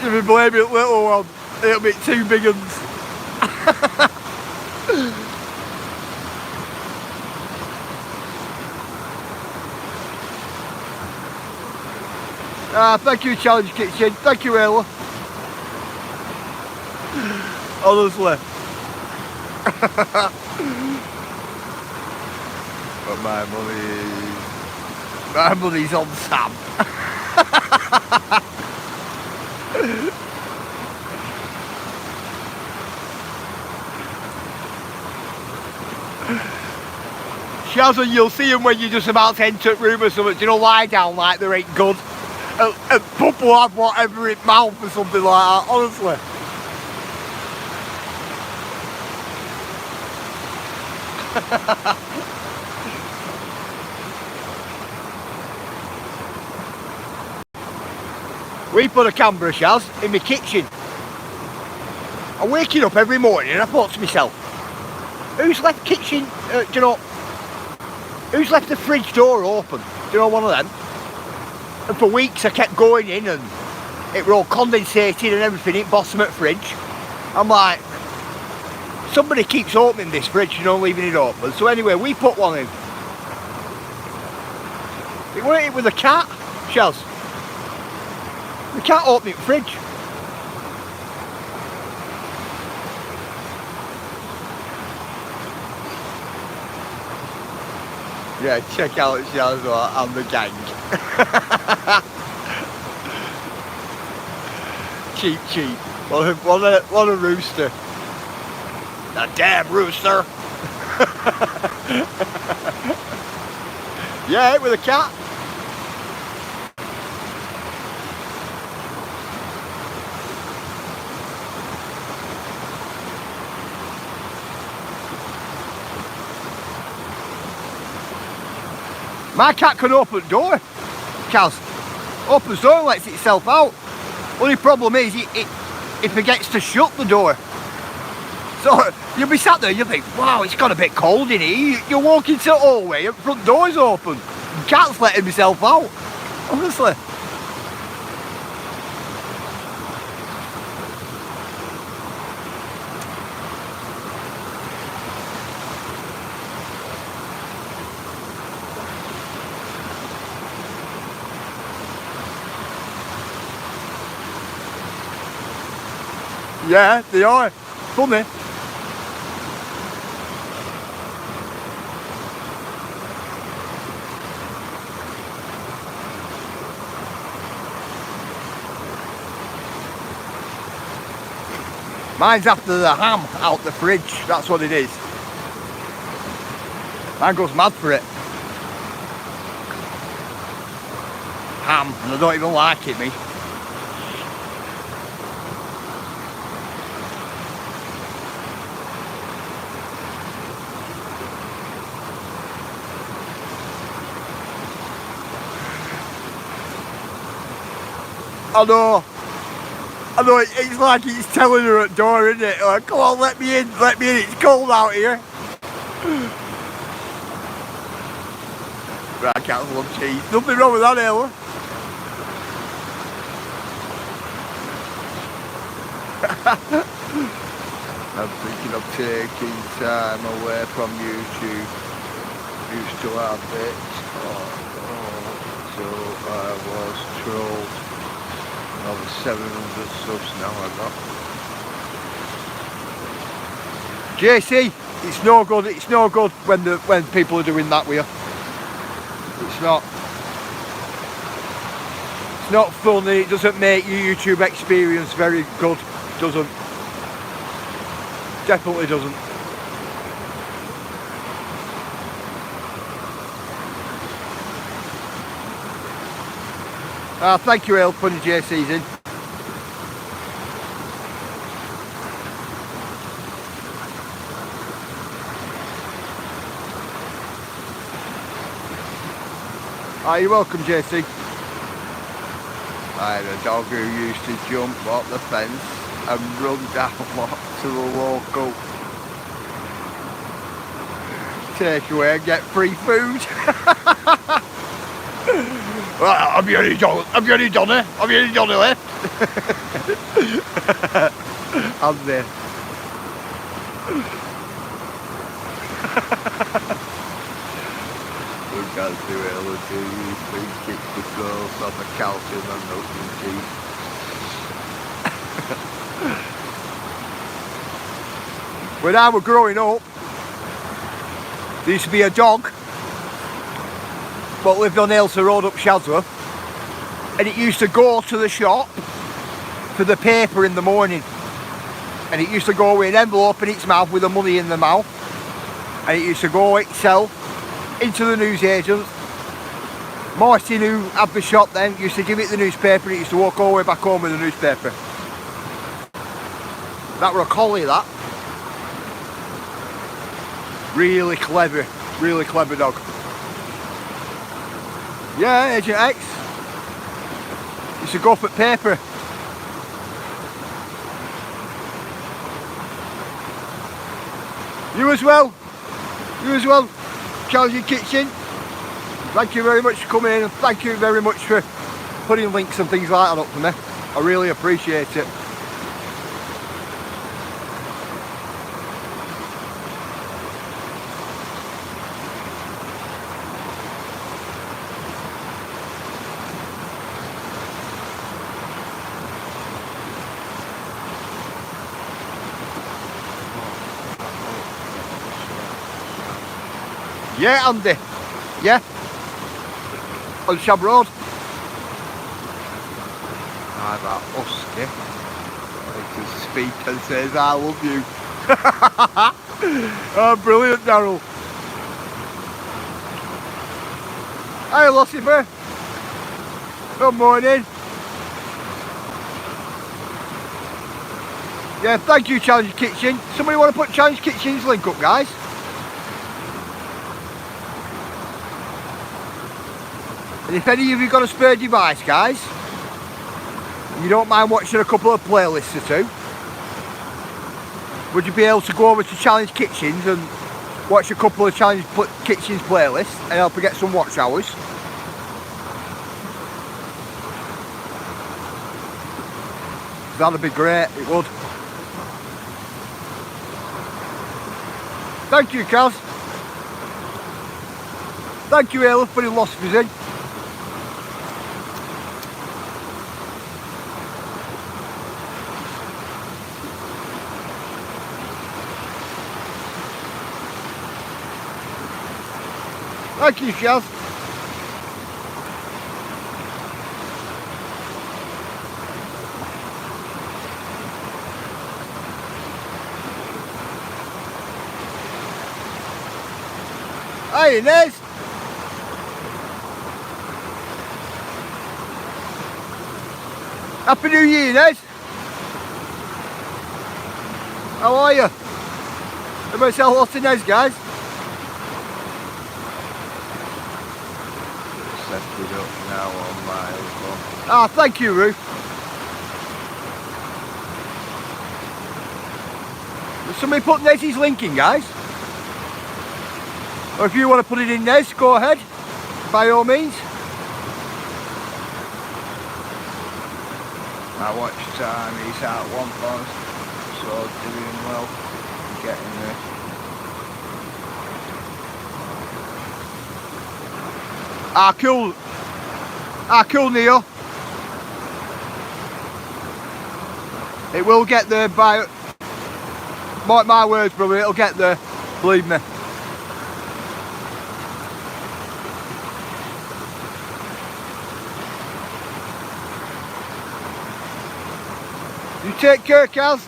You'll be blaming the little one, it'll be 2 big ones. Thank you, Challenge Kitchen. Thank you, Ayla. Honestly. But my money's on Sam. Shaz, and you'll see them when you're just about to enter a room or something, you know, lie down like they ain't good. And Pup will have whatever in mouth or something like that, honestly. We put a camera, Shaz, in my kitchen. I'm waking up every morning and I thought to myself, who's left kitchen, do you know, who's left the fridge door open? Do you know, one of them? And for weeks I kept going in and it were all condensated and everything in bottom of the fridge. I'm like, somebody keeps opening this fridge, you know, leaving it open. So anyway, we put one in. It weren't it with a cat, Shaz. The cat opening the fridge. Yeah, check out Shaz and the gang. Cheap. What a rooster. A damn rooster. Yeah, with a cat. My cat can open the door, Kaz. Opens the door and lets itself out. Only problem is, it forgets to shut the door. So you'll be sat there and you'll think, wow, it's got a bit cold in here. You walk into the hallway and the front door's open. The cat's letting himself out, honestly. Yeah, they are. Funny. Mine's after the ham out the fridge, that's what it is. Mine goes mad for it. Ham, and I don't even like it, me. I know, it's like he's telling her at the door, isn't it? Like, come on, let me in, it's cold out here. Right, I can't love cheese. Nothing wrong with that, Ella. I'm thinking of taking time away from YouTube. Used to have it. So I was trolled. Over 700 subs now I've got. JC, it's no good when people are doing that with you. It's not funny, it doesn't make your YouTube experience very good. It doesn't. Definitely doesn't. Thank you, El, for putting JC's in. You're welcome, JC. I had a dog who used to jump off the fence and run down to the local takeaway and get free food. Well, have you any done it? Have you any done it left? I'm there. We can't do LOD, we kick the girls off the calcium and nothing cheese. When I was growing up, there used to be a dog but lived on Ailsa Road up Shadworth, and it used to go to the shop for the paper in the morning, and it used to go with an envelope in its mouth with the money in the mouth, and it used to go itself into the newsagents. Martin, who had the shop then, used to give it the newspaper and he used to walk all the way back home with the newspaper. That were a collie, that. Really clever dog. Yeah, Agent X. Used to go for paper. You as well. Challenging Kitchen. Thank you very much for coming in, and thank you very much for putting links and things like that up for me. I really appreciate it. Yeah, Andy. Yeah. On Shab Road. Ah, that husky. He can speak and says, I love you. Oh, brilliant, Daryl. Hi, Lucifer. Good morning. Yeah, thank you, Challenge Kitchen. Somebody want to put Challenge Kitchen's link up, guys? And if any of you got a spare device, guys, and you don't mind watching a couple of playlists or two, would you be able to go over to Challenge Kitchens and watch a couple of Challenge Kitchens playlists and help you get some watch hours? That'd be great, it would. Thank you, Kaz. Thank you, Ayla, for putting Losses in. Thank you, Shaz. Hi, Inez. Happy New Year, Inez. How are you? Everybody say hello to Inez, guys. Set it up now on my phone. Ah, thank you, Ruth. Will somebody put Nez's link in, guys? Or if you want to put it in Nez, go ahead, by all means. My watch time is at 1 pound, so doing well, getting there. Cool, Neil. It will get there by, mark my words, brother, it'll get there, believe me. You take care, Kaz.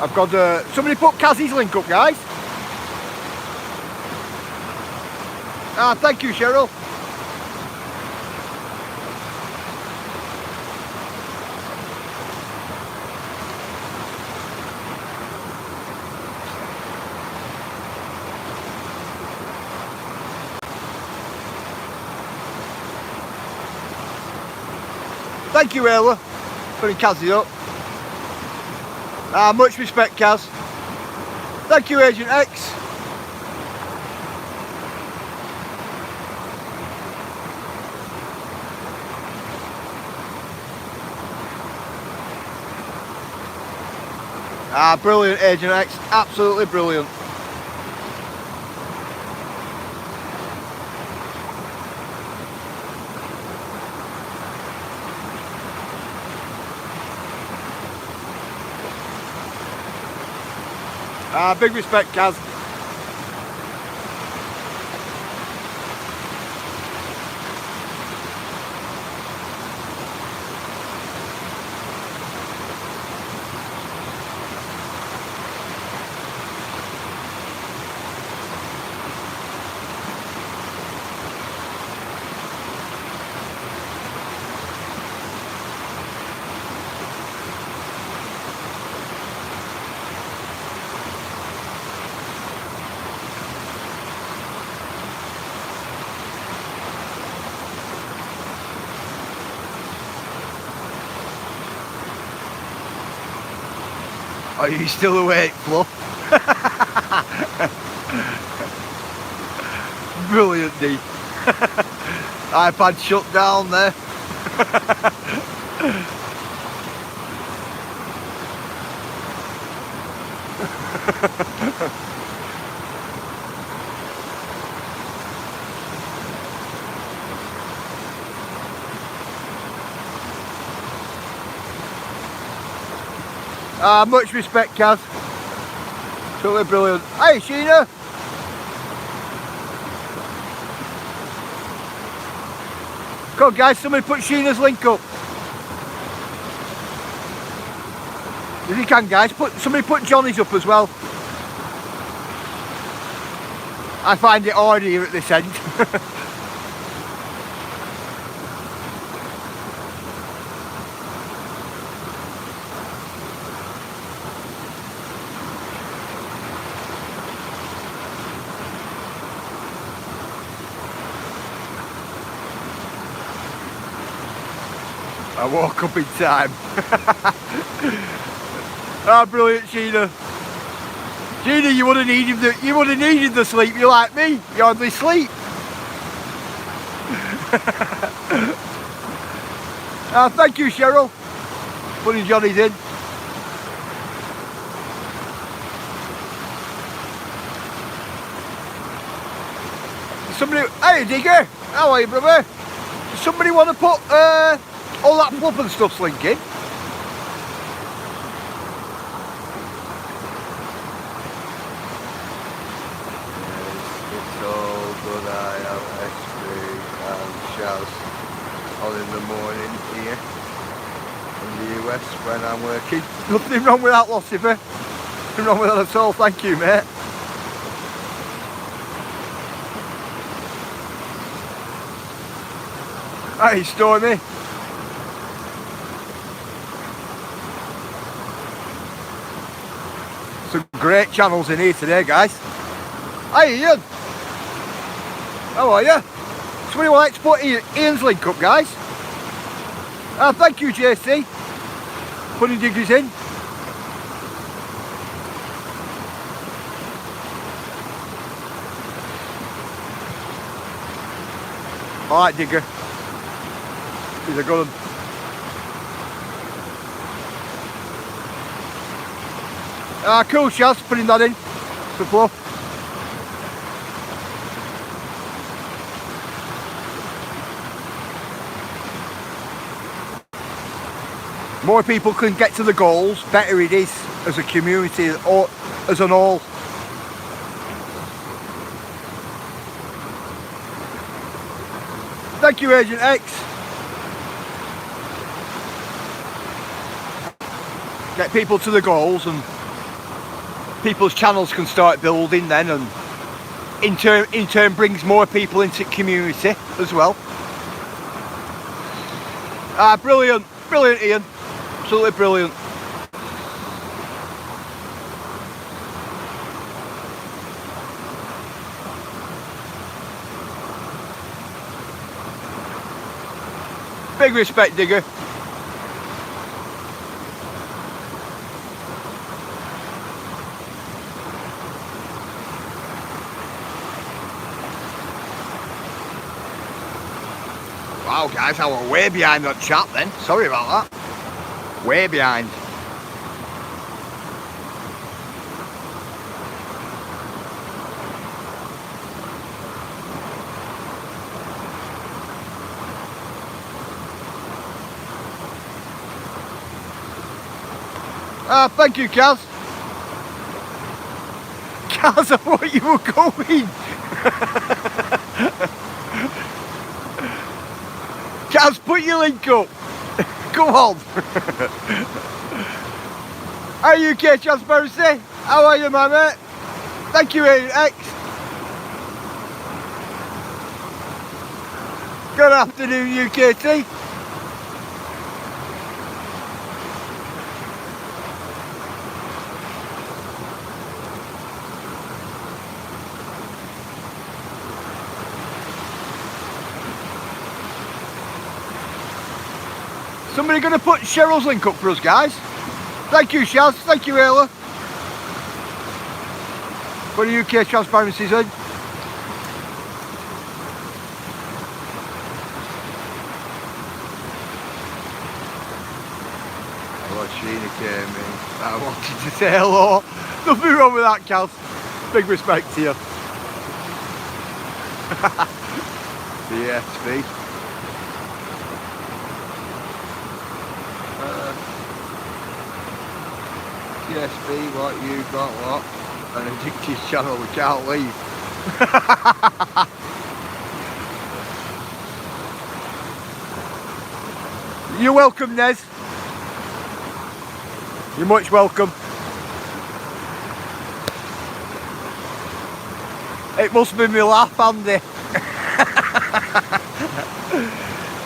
I've got somebody put Kaz's link up, guys. Ah, thank you, Cheryl. Thank you, Ayla, putting Kazzy up. Much respect, Kaz. Thank you, Agent X. Brilliant, Agent X. Absolutely brilliant. Big respect, Kaz. Are you still awake, Fluff? Brilliant, D. iPad shut down there. Much respect, Kaz. Totally brilliant. Hey, Sheena! Come on, guys, somebody put Sheena's link up. If you can, guys, somebody put Johnny's up as well. I find it hard here at this end. I woke up in time. Ah, brilliant, Sheena. Sheena, you would have needed the sleep. You're like me. You hardly sleep. Thank you, Cheryl. Putting Johnny's in. Somebody, hey Digger, how are you, brother? Does somebody want to put all that fluff and stuff's link in? It's all good. I have XP and shouts on in the morning here in the US when I'm working. Nothing wrong with that, Lucifer. Nothing wrong with that at all. Thank you, mate. Hey, Stormy. Some great channels in here today, guys. Hey, Ian. How are you? Somebody would like to put Ian's link up, guys. Thank you, JC. Putting Diggers in. Alright, Digger. He's a good one. Cool, Chaz, putting that in. The flow. More people can get to the goals, better it is as a community or as an all. Thank you, Agent X. Get people to the goals and people's channels can start building then, and in turn brings more people into the community as well. Brilliant, brilliant, Ian. Absolutely brilliant. Big respect, Digger. Wow, guys, I was way behind that chat then. Sorry about that. Way behind. Thank you, Kaz. Kaz, I thought you were going. Kaz, put your link up. Go on. How are you, UK Transparency? How are you, my mate? Thank you, X. Good afternoon, UKT. Somebody going to put Cheryl's link up for us, guys? Thank you, Shaz. Thank you, Ayla. For the UK Transparency Zone. Hello, Sheena came in. I wanted to say hello. Nothing wrong with that, Cal. Big respect to you. DSP. DSP, what you got, what? An addicted channel we can't leave. You're welcome, Nez. You're much welcome. It must be my laugh, Andy.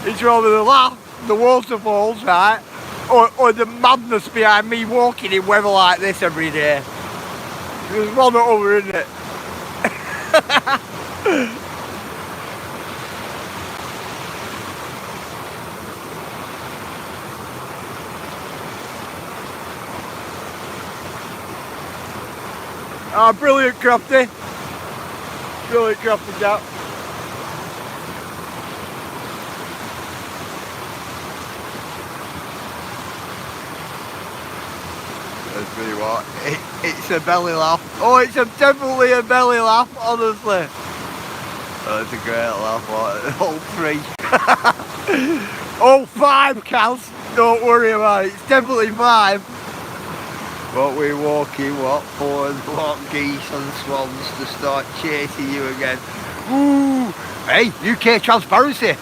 It's rather the laugh, the waterfalls, right? Or the madness behind me walking in weather like this every day. There's one over, isn't it? Ah, brilliant, Crafty. Brilliant, Crafty chap. What? It's a belly laugh. Oh, it's definitely a belly laugh, honestly. Oh, it's a great laugh, what? All three. All five, Kaz. Don't worry about it. It's definitely five. But we're walking, what, for what, geese and swans to start chasing you again. Ooh. Hey, UK Transparency.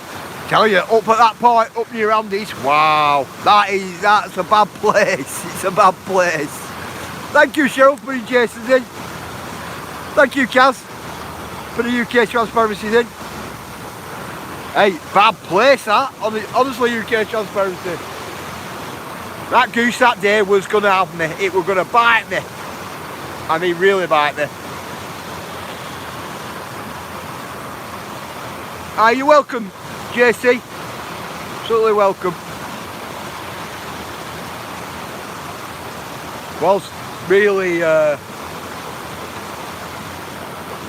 Tell you, up at that point, up near Andy's. Wow. That's a bad place. It's a bad place. Thank you, Cheryl, for your Jason's in. Thank you, Kaz, for the UK Transparency in. Hey, bad place that. Honestly, UK Transparency. That goose that day was going to have me. It was going to bite me. I mean, really bite me. Ah, you're welcome, JC. Absolutely welcome. Was really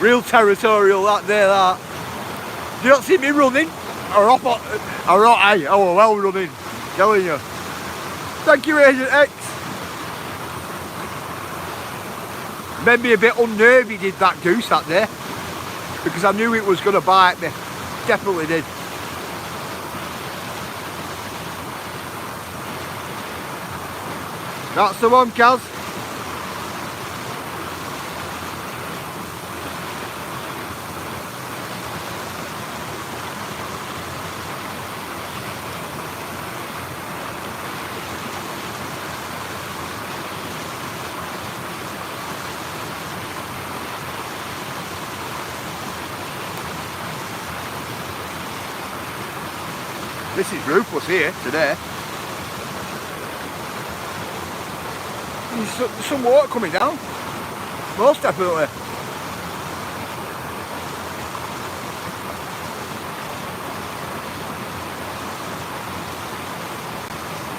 real territorial that day, that. Do you not see me running? Oh well running, telling you. Thank you, Agent X. Made me a bit unnervy, did that goose that day, because I knew it was going to bite me. Definitely did. That's the one, Kaz. This is Rufus here today. There's some water coming down. Most definitely.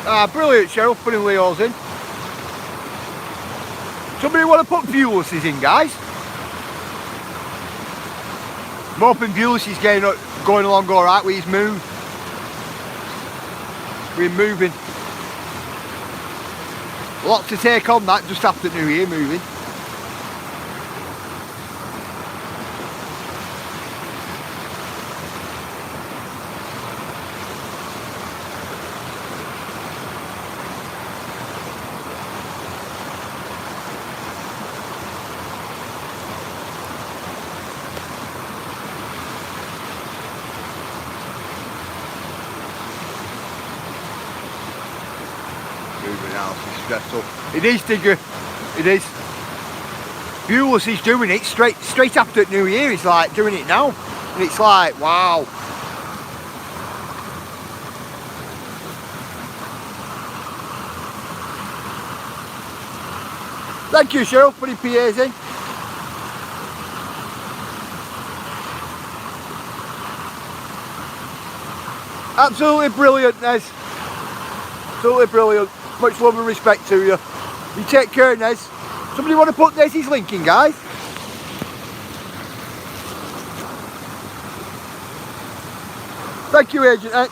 Ah, brilliant, Cheryl, putting Leo's in. Somebody want to put Buellis's in, guys? I'm hoping Buellis is going along alright with his move. We're moving. Lots to take on that just after New Year moving. Stressful. It is, Digger. It is. Buellis is doing it straight after New Year. He's like doing it now, and it's like, wow. Thank you, Cheryl, for the PAs in. Absolutely brilliant, Nez. Absolutely brilliant. Much love and respect to you. You take care, Nez. Somebody want to put Nez's link in, guys? Thank you, Agent X.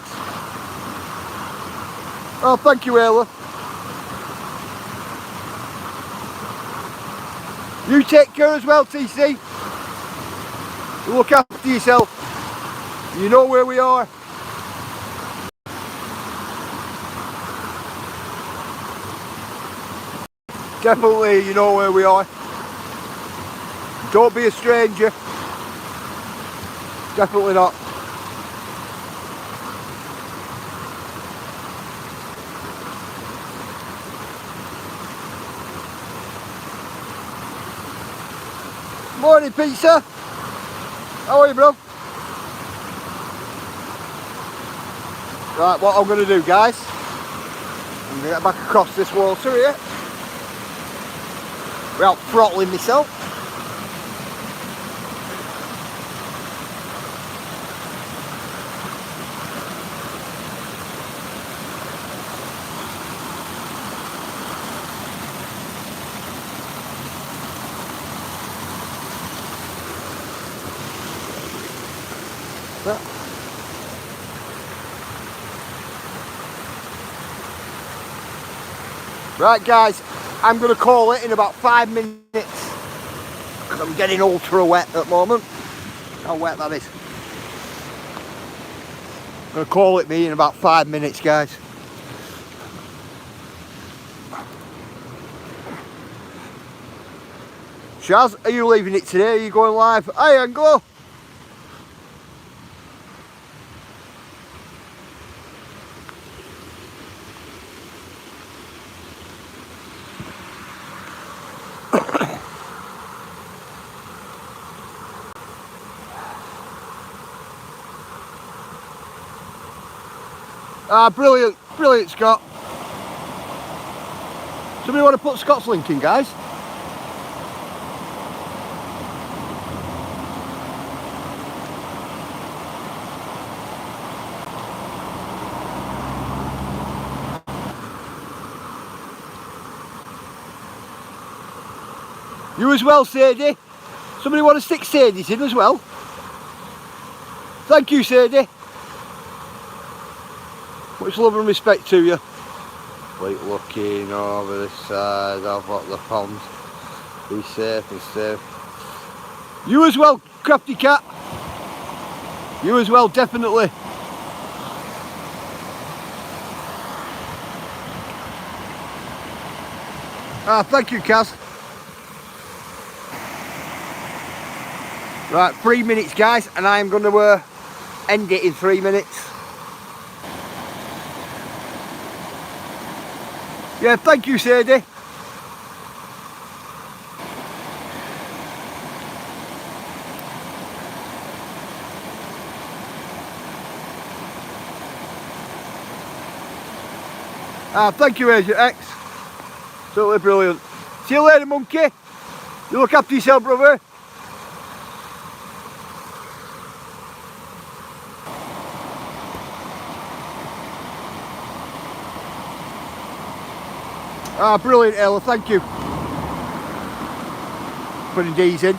Oh, thank you, Ayla. You take care as well, TC. You look after yourself. You know where we are. Definitely, you know where we are. Don't be a stranger. Definitely not. Morning, pizza. How are you, bro? Right, what I'm going to do, guys, I'm going to get back across this water here without throttling myself. Right, guys, I'm going to call it in about 5 minutes because I'm getting ultra wet at the moment. How wet that is. I'm going to call it me in about 5 minutes, guys. Shaz, are you leaving it today? Are you going live? Hi, Anglo. Brilliant, brilliant, Scott. Somebody want to put Scott's link in, guys? You as well, Sadie. Somebody want to stick Sadie's in as well? Thank you, Sadie. Much love and respect to you. Wait, looking over this side of the pond. Be safe and safe. You as well, Crafty Cat. You as well, definitely. Thank you, Kaz. Right, 3 minutes, guys, and I'm going to end it in 3 minutes. Yeah, thank you, Sadie. Thank you, Agent X. Totally brilliant. See you later, monkey. You look after yourself, brother. Brilliant, Ella, thank you. Putting D's in.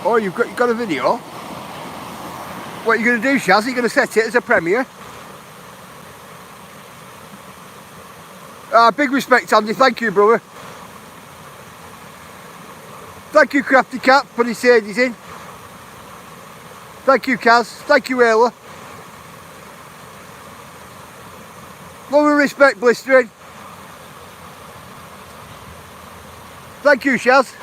Oh, you've got a video? What are you going to do, Shaz? Are you going to set it as a premiere? Big respect, Andy. Thank you, brother. Thank you, Crafty Cat, putting Sadie's in. Thank you, Kaz. Thank you, Ayla. Love and respect, Blistering. Thank you, Shaz.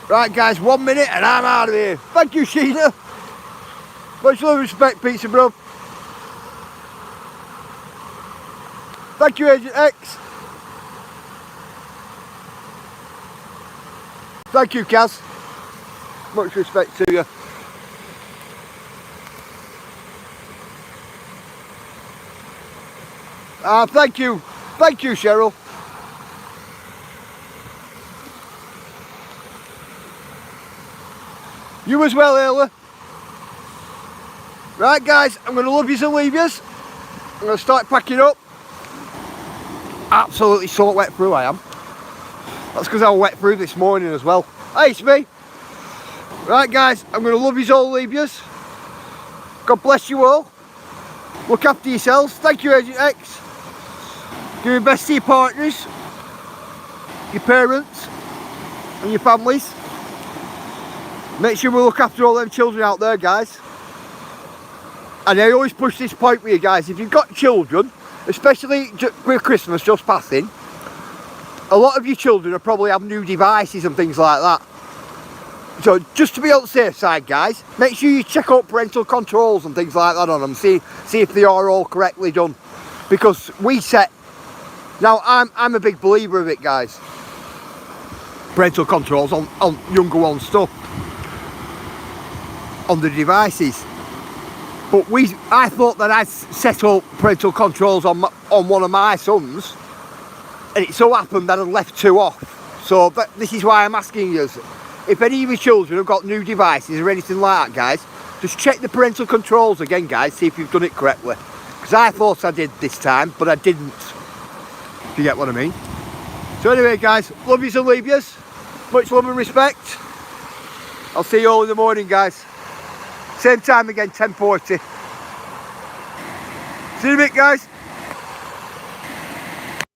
Right, guys, 1 minute and I'm out of here. Thank you, Sheena. Much love and respect, Pizza Bro. Thank you, Agent X. Thank you, Kaz. Much respect to you. Thank you. Thank you, Cheryl. You as well, Ayla. Right, guys, I'm going to love yous and leave yous. I'm going to start packing up. Absolutely soaked wet through, I am. That's because I was wet through this morning as well. Hey, it's me. Right, guys, I'm going to love yous all, leave yous. God bless you all. Look after yourselves. Thank you, Agent X. Do your best to your partners, your parents, and your families. Make sure we look after all them children out there, guys. And I always push this point with you guys. If you've got children, especially with Christmas just passing, a lot of your children will probably have new devices and things like that. So just to be on the safe side, guys, make sure you check out parental controls and things like that on them. See if they are all correctly done. Because we set... Now, I'm a big believer of it, guys. Parental controls on younger ones stuff. On the devices. But I thought that I'd set up parental controls on one of my sons. And it so happened that I left 2 off. So this is why I'm asking you. If any of your children have got new devices or anything like that, guys, just check the parental controls again, guys, see if you've done it correctly. Because I thought I did this time, but I didn't. If you get what I mean. So anyway, guys, love yous and leave yous. Much love and respect. I'll see you all in the morning, guys. Same time again, 10:40. See you in a bit, guys.